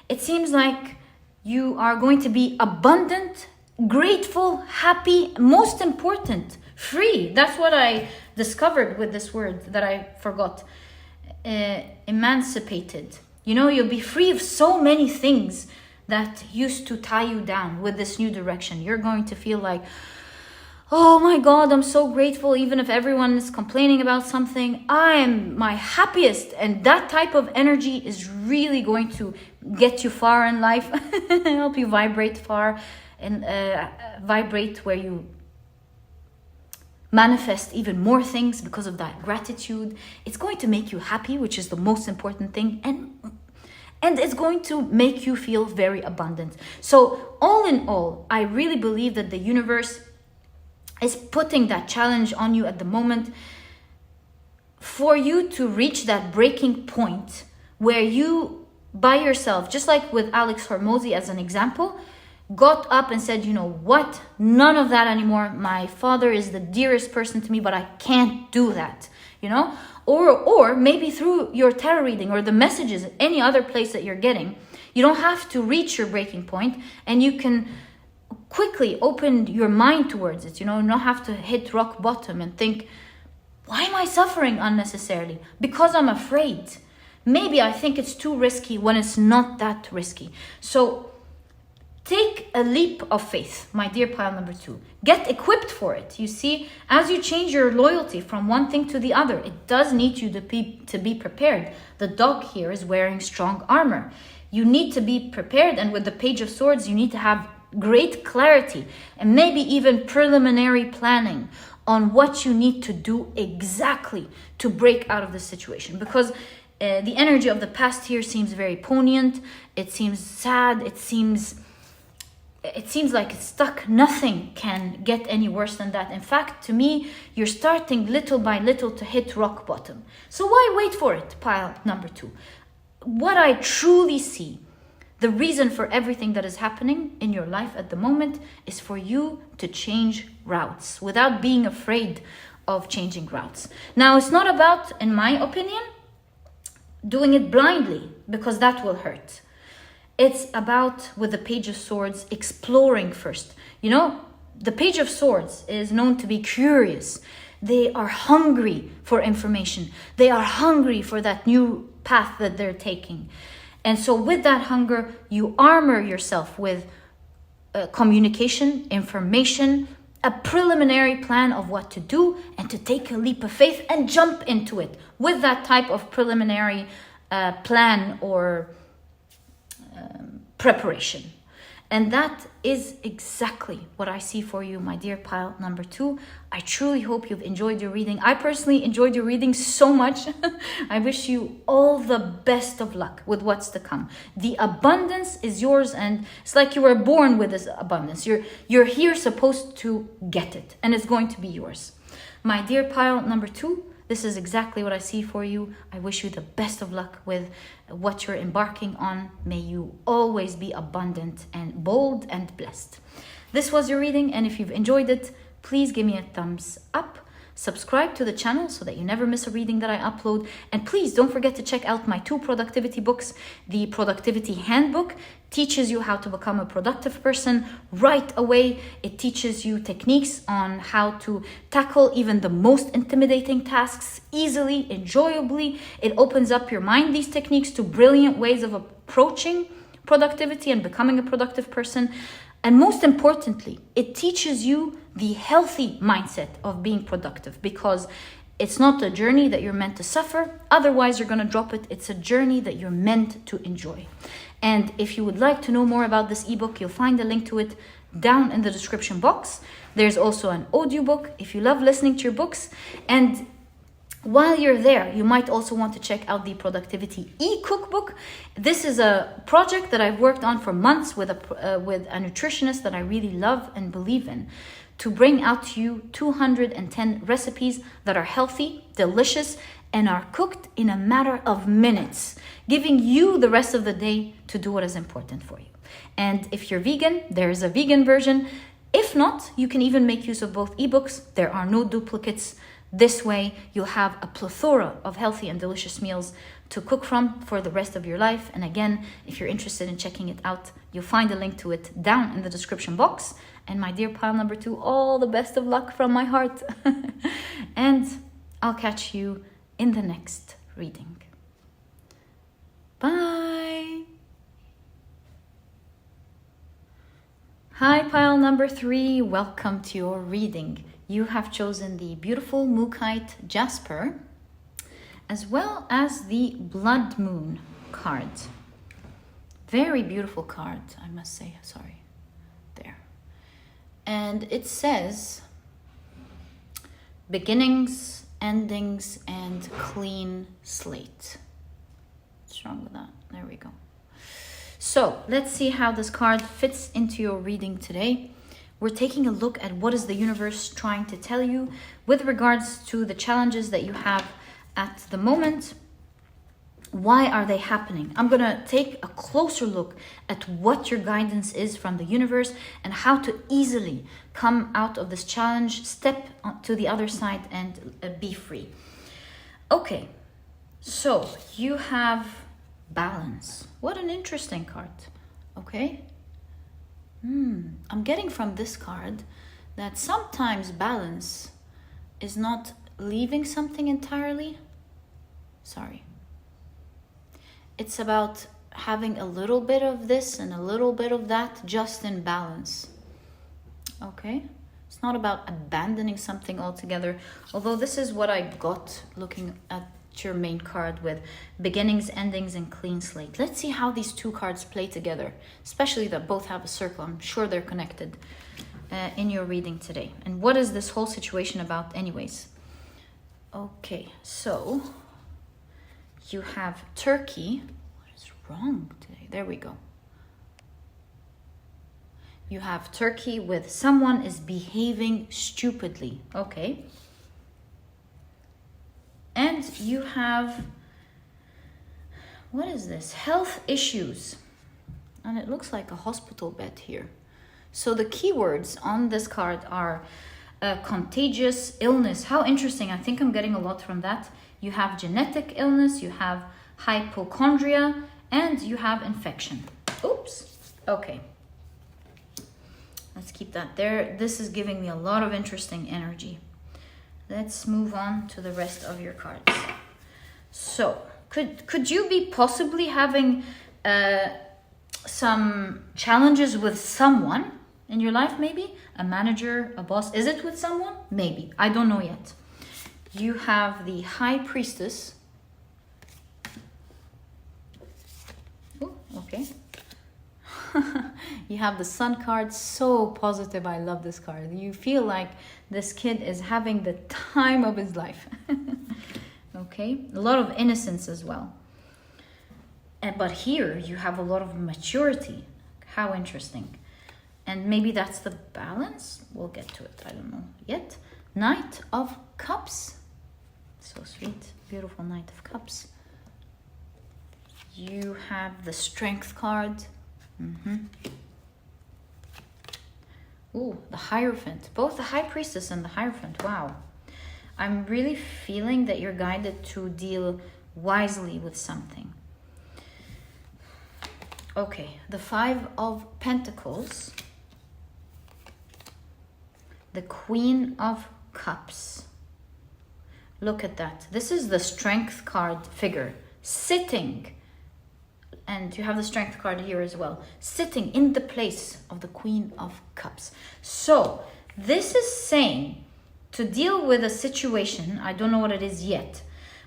it seems like you are going to be abundant, grateful, happy, most important, free. That's what I discovered with this word that I forgot. Emancipated. You know, you'll be free of so many things that used to tie you down with this new direction. You're going to feel like, oh my God, I'm so grateful. Even if everyone is complaining about something, I am my happiest. And that type of energy is really going to get you far in life, help you vibrate far, and vibrate where you manifest even more things because of that gratitude. It's going to make you happy, which is the most important thing. And it's going to make you feel very abundant. So all in all, I really believe that the universe is putting that challenge on you at the moment for you to reach that breaking point where you, by yourself, just like with Alex Hormozy as an example, got up and said, you know what, none of that anymore. My father is the dearest person to me, but I can't do that, you know? Or maybe through your tarot reading or the messages, any other place that you're getting, you don't have to reach your breaking point, and you can quickly open your mind towards it. You know, not have to hit rock bottom and think, why am I suffering unnecessarily? Because I'm afraid. Maybe I think it's too risky when it's not that risky. So take a leap of faith, my dear pile number 2. Get equipped for it. You see, as you change your loyalty from one thing to the other, it does need you to be prepared. The dog here is wearing strong armor. You need to be prepared, and with the Page of Swords, you need to have great clarity and maybe even preliminary planning on what you need to do exactly to break out of the situation. Because the energy of the past here seems very poignant. It seems sad. It seems like it's stuck. Nothing can get any worse than that. In fact, to me, you're starting little by little to hit rock bottom. So why wait for it, pile number 2? What I truly see, the reason for everything that is happening in your life at the moment, is for you to change routes without being afraid of changing routes. Now, it's not about, in my opinion, doing it blindly, because that will hurt. It's about, with the Page of Swords, exploring first. You know, the Page of Swords is known to be curious. They are hungry for information. They are hungry for that new path that they're taking. And so with that hunger, you armor yourself with communication, information, a preliminary plan of what to do, and to take a leap of faith and jump into it with that type of preliminary plan or preparation. And that is exactly what I see for you, my dear pile number 2. I truly hope you've enjoyed your reading. I personally enjoyed your reading so much. I wish you all the best of luck with what's to come. The abundance is yours, and it's like you were born with this abundance. You're here supposed to get it, and it's going to be yours. My dear pile number 2, this is exactly what I see for you. I wish you the best of luck with what you're embarking on. May you always be abundant and bold and blessed. This was your reading, and if you've enjoyed it, please give me a thumbs up. Subscribe to the channel so that you never miss a reading that I upload. And please don't forget to check out my 2 productivity books. The Productivity Handbook teaches you how to become a productive person right away. It teaches you techniques on how to tackle even the most intimidating tasks easily, enjoyably. It opens up your mind, these techniques, to brilliant ways of approaching productivity and becoming a productive person. And most importantly, it teaches you the healthy mindset of being productive, because it's not a journey that you're meant to suffer. Otherwise, you're going to drop it. It's a journey that you're meant to enjoy. And if you would like to know more about this ebook, you'll find a link to it down in the description box. There's also an audiobook if you love listening to your books. And while you're there, you might also want to check out the Productivity e-cookbook. This is a project that I've worked on for months with a nutritionist that I really love and believe in, to bring out to you 210 recipes that are healthy, delicious, and are cooked in a matter of minutes, giving you the rest of the day to do what is important for you. And if you're vegan, there is a vegan version. If not, you can even make use of both ebooks. There are no duplicates. This way, you'll have a plethora of healthy and delicious meals to cook from for the rest of your life. And again, if you're interested in checking it out, you'll find a link to it down in the description box. And my dear pile number 2, all the best of luck from my heart. And I'll catch you in the next reading. Bye. Hi, pile number 3. Welcome to your reading. You have chosen the beautiful Mookite Jasper, as well as the Blood Moon card. Very beautiful card, I must say. Sorry. There. And it says beginnings, endings, and clean slate. What's wrong with that? There we go. So let's see how this card fits into your reading today. We're taking a look at what is the universe trying to tell you with regards to the challenges that you have at the moment. Why are they happening? I'm going to take a closer look at what your guidance is from the universe and how to easily come out of this challenge, step to the other side, and be free. Okay, so you have balance. What an interesting card. Okay. I'm getting from this card that sometimes balance is not leaving something entirely. Sorry. It's about having a little bit of this and a little bit of that, just in balance. Okay? It's not about abandoning something altogether. Although this is what I got looking at your main card with beginnings, endings, and clean slate. Let's see how these 2 cards play together, especially that both have a circle. I'm sure they're connected in your reading today. And what is this whole situation about anyways? Okay, so you have Turkey. What is wrong today? There we go. You have Turkey with someone is behaving stupidly. Okay. And you have, what is this? Health issues. And it looks like a hospital bed here. So the keywords on this card are contagious illness. How interesting. I think I'm getting a lot from that. You have genetic illness, you have hypochondria, and you have infection. Oops. Okay. Let's keep that there. This is giving me a lot of interesting energy. Let's move on to the rest of your cards. So, could you be possibly having some challenges with someone in your life, maybe? A manager, a boss? Is it with someone? Maybe. I don't know yet. You have the High Priestess. Oh, okay. You have the Sun card. So positive. I love this card. You feel like this kid is having the time of his life. Okay. A lot of innocence as well. But here you have a lot of maturity. How interesting. And maybe that's the balance. We'll get to it. I don't know yet. Knight of Cups. So sweet. Beautiful Knight of Cups. You have the Strength card. Ooh, the Hierophant. Both the High Priestess and the Hierophant. Wow. I'm really feeling that you're guided to deal wisely with something. Okay, the Five of Pentacles. The Queen of Cups. Look at that. This is the Strength card figure sitting, and you have the Strength card here as well, sitting in the place of the Queen of Cups. So this is saying to deal with a situation, I don't know what it is yet,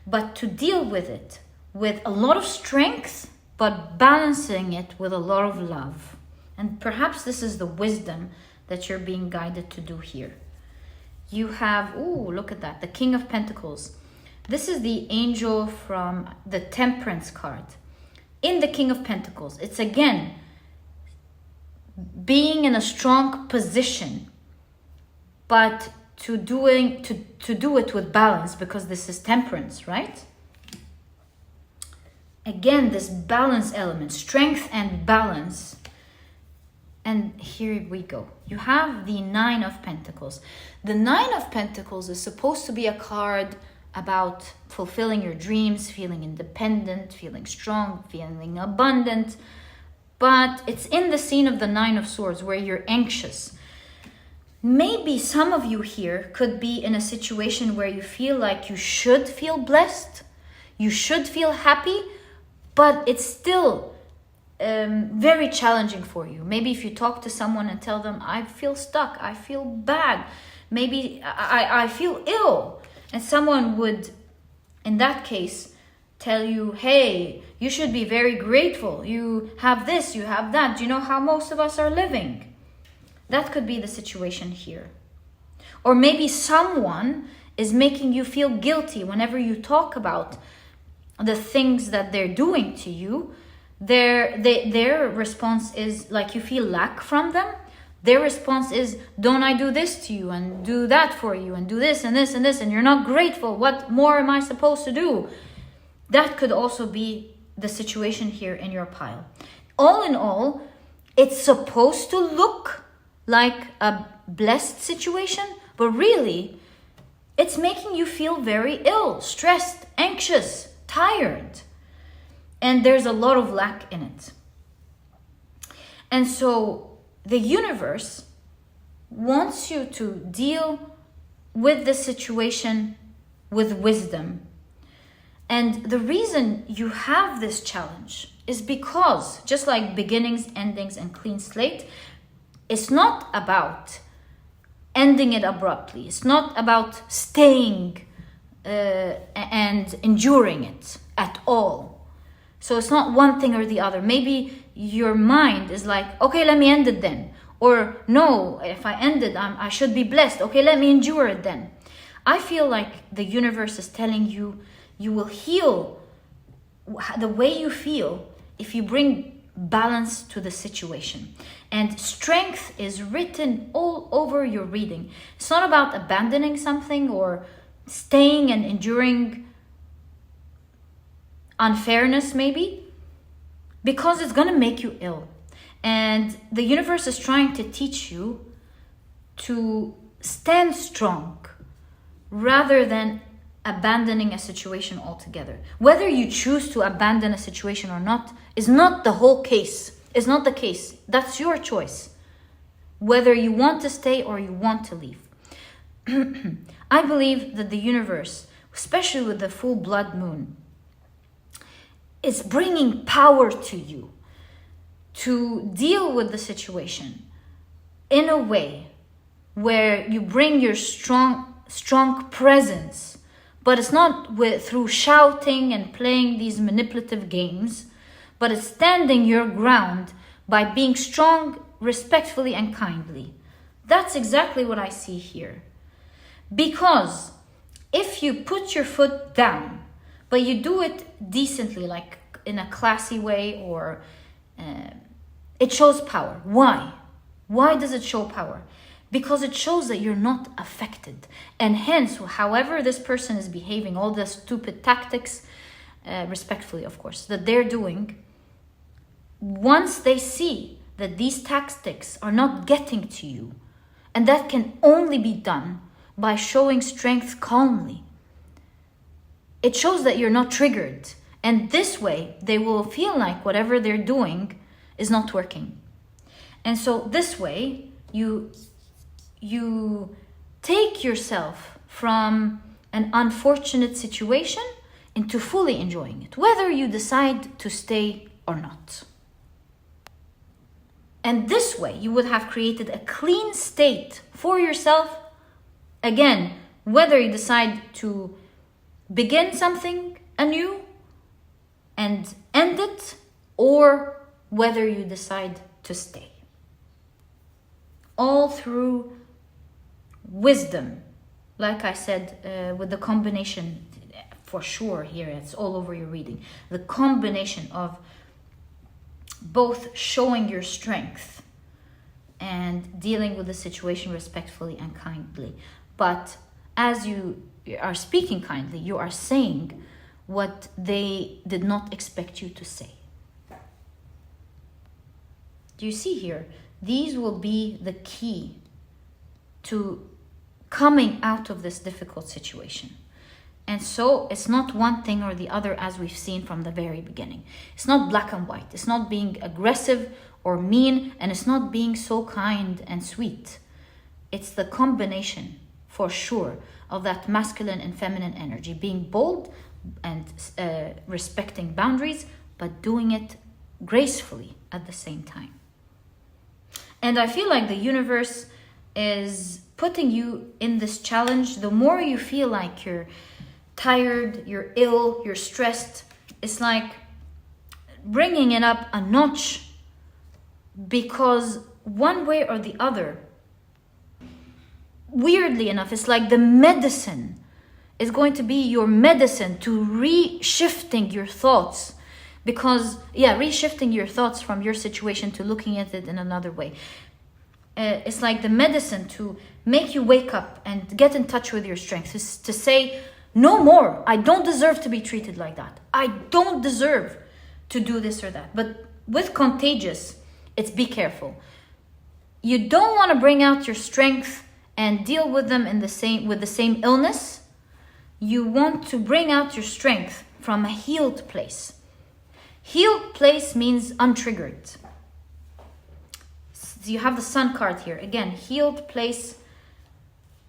but to deal with it with a lot of strength, but balancing it with a lot of love. And perhaps this is the wisdom that you're being guided to do here. You have, ooh, look at that, the King of Pentacles. This is the angel from the Temperance card. In the King of Pentacles, it's again being in a strong position, but to do it with balance, because this is Temperance, right? Again, this balance element, strength and balance. And here we go. You have the Nine of Pentacles. The Nine of Pentacles is supposed to be a card about fulfilling your dreams, feeling independent, feeling strong, feeling abundant. But it's in the scene of the Nine of Swords where you're anxious. Maybe some of you here could be in a situation where you feel like you should feel blessed, you should feel happy, but it's still very challenging for you. Maybe if you talk to someone and tell them, I feel stuck, I feel bad, maybe I feel ill, and someone would, in that case, tell you, hey, you should be very grateful, you have this, you have that, do you know how most of us are living? That could be the situation here. Or maybe someone is making you feel guilty whenever you talk about the things that they're doing to you. Their response is like you feel lack from them. Their response is, don't I do this to you and do that for you and do this and this and this, and you're not grateful. What more am I supposed to do? That could also be the situation here in your pile. All in all, it's supposed to look like a blessed situation, but really it's making you feel very ill, stressed, anxious, tired. And there's a lot of lack in it. And so the universe wants you to deal with the situation with wisdom. And the reason you have this challenge is because, just like beginnings, endings, and clean slate, it's not about ending it abruptly. It's not about staying and enduring it at all. So it's not one thing or the other. Maybe your mind is like, okay, let me end it then. Or no, if I end it, I should be blessed. Okay, let me endure it then. I feel like the universe is telling you, you will heal the way you feel if you bring balance to the situation. And strength is written all over your reading. It's not about abandoning something or staying and enduring unfairness maybe, because it's going to make you ill. And the universe is trying to teach you to stand strong rather than abandoning a situation altogether. Whether you choose to abandon a situation or not is not the whole case. It's not the case. That's your choice. Whether you want to stay or you want to leave. I believe that the universe, especially with the full blood moon, is bringing power to you to deal with the situation in a way where you bring your strong presence. But it's not through shouting and playing these manipulative games, but it's standing your ground by being strong, respectfully, and kindly. That's exactly what I see here. Because if you put your foot down, but you do it decently, like in a classy way, or it shows power. Why? Why does it show power? because it shows that you're not affected. And hence, however this person is behaving, all the stupid tactics, respectfully of course, that they're doing, once they see that these tactics are not getting to you, and that can only be done by showing strength calmly, it shows that you're not triggered. And this way, they will feel like whatever they're doing is not working. And so this way, you take yourself from an unfortunate situation into fully enjoying it, whether you decide to stay or not. And this way, you would have created a clean state for yourself. Again, whether you decide to begin something anew and end it, or whether you decide to stay. All through wisdom, like I said, with the combination, for sure here, it's all over your reading, the combination of both showing your strength and dealing with the situation respectfully and kindly. But as you are speaking kindly, you are saying what they did not expect you to say. Do you see here? These will be the key to coming out of this difficult situation. And so it's not one thing or the other, as we've seen from the very beginning. It's not black and white. It's not being aggressive or mean, and it's not being so kind and sweet. It's the combination, for sure, of that masculine and feminine energy, being bold and respecting boundaries, but doing it gracefully at the same time. And I feel like the universe is putting you in this challenge. The more you feel like you're tired, you're ill, you're stressed, it's like bringing it up a notch, because one way or the other, weirdly enough, it's like the medicine is going to be your medicine to reshifting your thoughts. Because, reshifting your thoughts from your situation to looking at it in another way. It's like the medicine to make you wake up and get in touch with your strength. Is to say, no more. I don't deserve to be treated like that. I don't deserve to do this or that. But with contagious, it's be careful. You don't want to bring out your strength and deal with them with the same illness. You want to bring out your strength from a healed place. Healed place means untriggered. So you have the sun card here. Again, healed place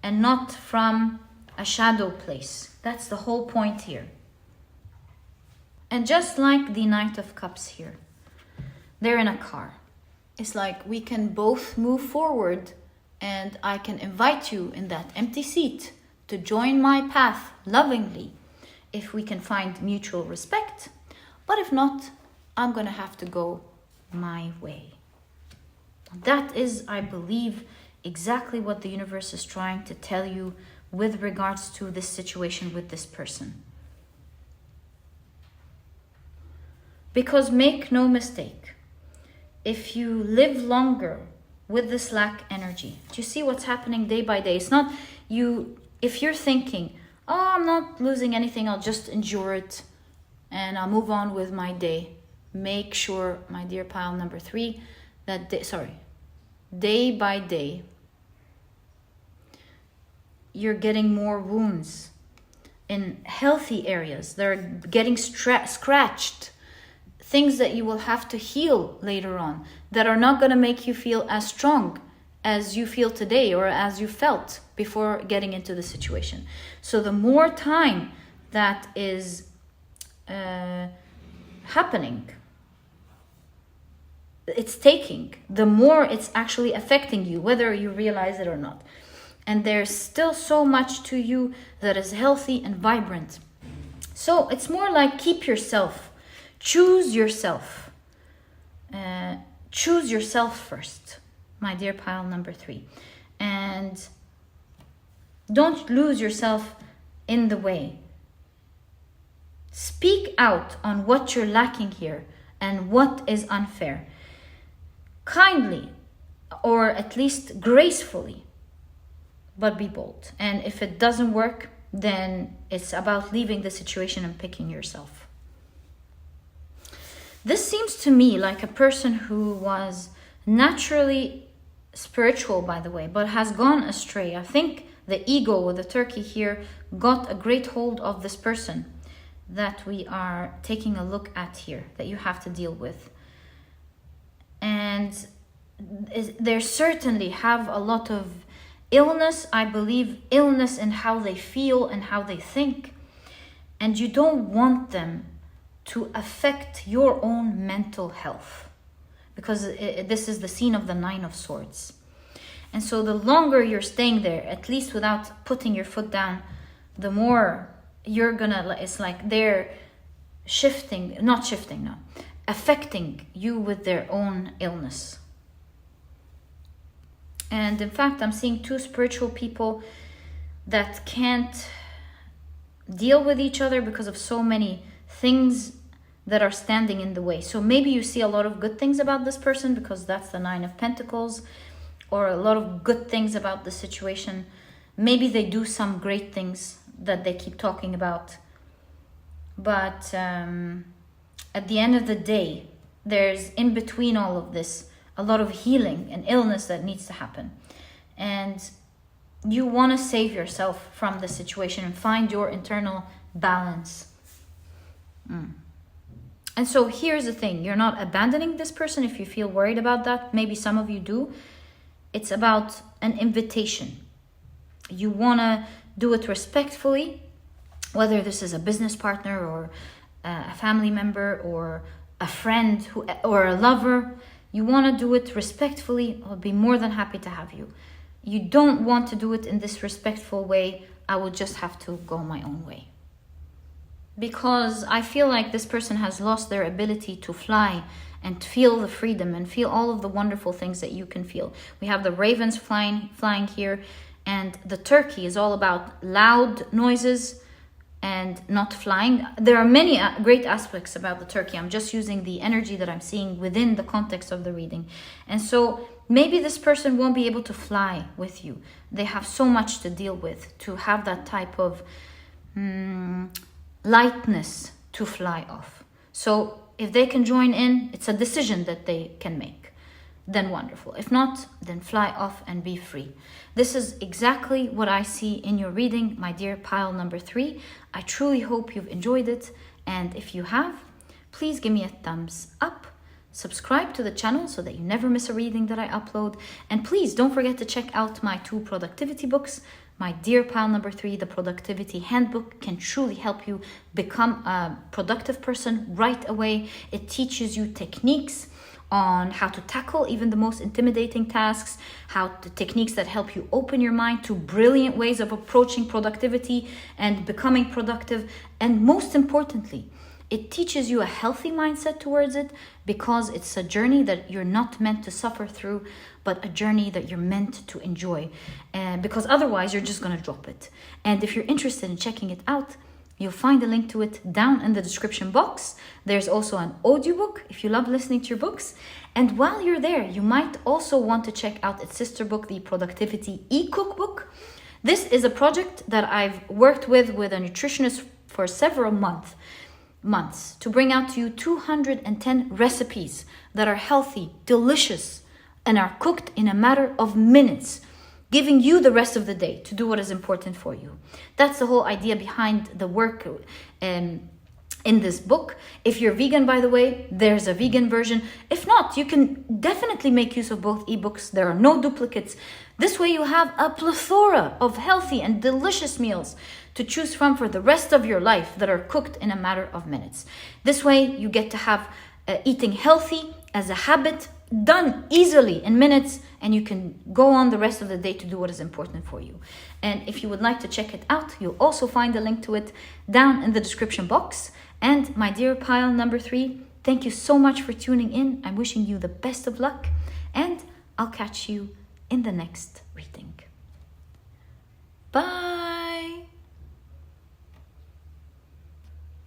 and not from a shadow place. That's the whole point here. And just like the Knight of Cups here, they're in a car. It's like we can both move forward, and I can invite you in that empty seat to join my path lovingly if we can find mutual respect. But if not, I'm going to have to go my way. That is, I believe, exactly what the universe is trying to tell you with regards to this situation with this person. Because make no mistake, if you live longer with this lack energy, do you see what's happening day by day? It's not you, if you're thinking, oh, I'm not losing anything, I'll just endure it and I'll move on with my day. Make sure, my dear pile number 3, that day by day, you're getting more wounds in healthy areas. They're getting scratched. Things that you will have to heal later on that are not going to make you feel as strong as you feel today or as you felt before getting into the situation. So the more time that is happening, it's taking, the more it's actually affecting you, whether you realize it or not. And there's still so much to you that is healthy and vibrant. So it's more like keep yourself. Choose yourself. Choose yourself first, my dear pile number 3. And don't lose yourself in the way. Speak out on what you're lacking here and what is unfair. Kindly, or at least gracefully, but be bold. And if it doesn't work, then it's about leaving the situation and picking yourself. This seems to me like a person who was naturally spiritual, by the way, but has gone astray. I think the ego with the turkey here got a great hold of this person that we are taking a look at here, that you have to deal with. And they certainly have a lot of illness, I believe, illness in how they feel and how they think. And you don't want them to affect your own mental health, because this is the scene of the Nine of Swords. And so the longer you're staying there, at least without putting your foot down, the more you're gonna, it's like they're affecting you with their own illness. And in fact, I'm seeing two spiritual people that can't deal with each other because of so many things that are standing in the way. So maybe you see a lot of good things about this person because that's the Nine of Pentacles, or a lot of good things about the situation. Maybe they do some great things that they keep talking about. But at the end of the day, there's in between all of this a lot of healing and illness that needs to happen. And you want to save yourself from the situation and find your internal balance. And so here's the thing. You're not abandoning this person if you feel worried about that. Maybe some of you do. It's about an invitation. You want to do it respectfully, whether this is a business partner or a family member or a friend or a lover. You want to do it respectfully. I'll be more than happy to have you. You don't want to do it in this respectful way. I will just have to go my own way. Because I feel like this person has lost their ability to fly and feel the freedom and feel all of the wonderful things that you can feel. We have the ravens flying here, and the turkey is all about loud noises and not flying. There are many great aspects about the turkey. I'm just using the energy that I'm seeing within the context of the reading. And so maybe this person won't be able to fly with you. They have so much to deal with to have that type of lightness to fly off. So if they can join in, it's a decision that they can make. Then wonderful. If not, then fly off and be free. This is exactly what I see in your reading, my dear pile number 3. I truly hope you've enjoyed it. And if you have, please give me a thumbs up. Subscribe to the channel so that you never miss a reading that I upload. And please don't forget to check out my 2 productivity books. My dear pile number 3, the Productivity Handbook, can truly help you become a productive person right away. It teaches you techniques on how to tackle even the most intimidating tasks, techniques that help you open your mind to brilliant ways of approaching productivity and becoming productive. And most importantly, it teaches you a healthy mindset towards it, because it's a journey that you're not meant to suffer through, but a journey that you're meant to enjoy. Because otherwise, you're just going to drop it. And if you're interested in checking it out, you'll find a link to it down in the description box. There's also an audiobook if you love listening to your books. And while you're there, you might also want to check out its sister book, the Productivity e-cookbook. This is a project that I've worked with a nutritionist for several months to bring out to you 210 recipes that are healthy, delicious, and are cooked in a matter of minutes, giving you the rest of the day to do what is important for you. That's the whole idea behind the work in this book. If you're vegan, by the way, there's a vegan version. If not, you can definitely make use of both ebooks. There are no duplicates. This way you have a plethora of healthy and delicious meals to choose from for the rest of your life that are cooked in a matter of minutes. This way you get to have eating healthy as a habit, done easily in minutes, and you can go on the rest of the day to do what is important for you. And if you would like to check it out, you'll also find a link to it down in the description box. And my dear pile number 3, thank you so much for tuning in. I'm wishing you the best of luck, and I'll catch you in the next reading. Bye.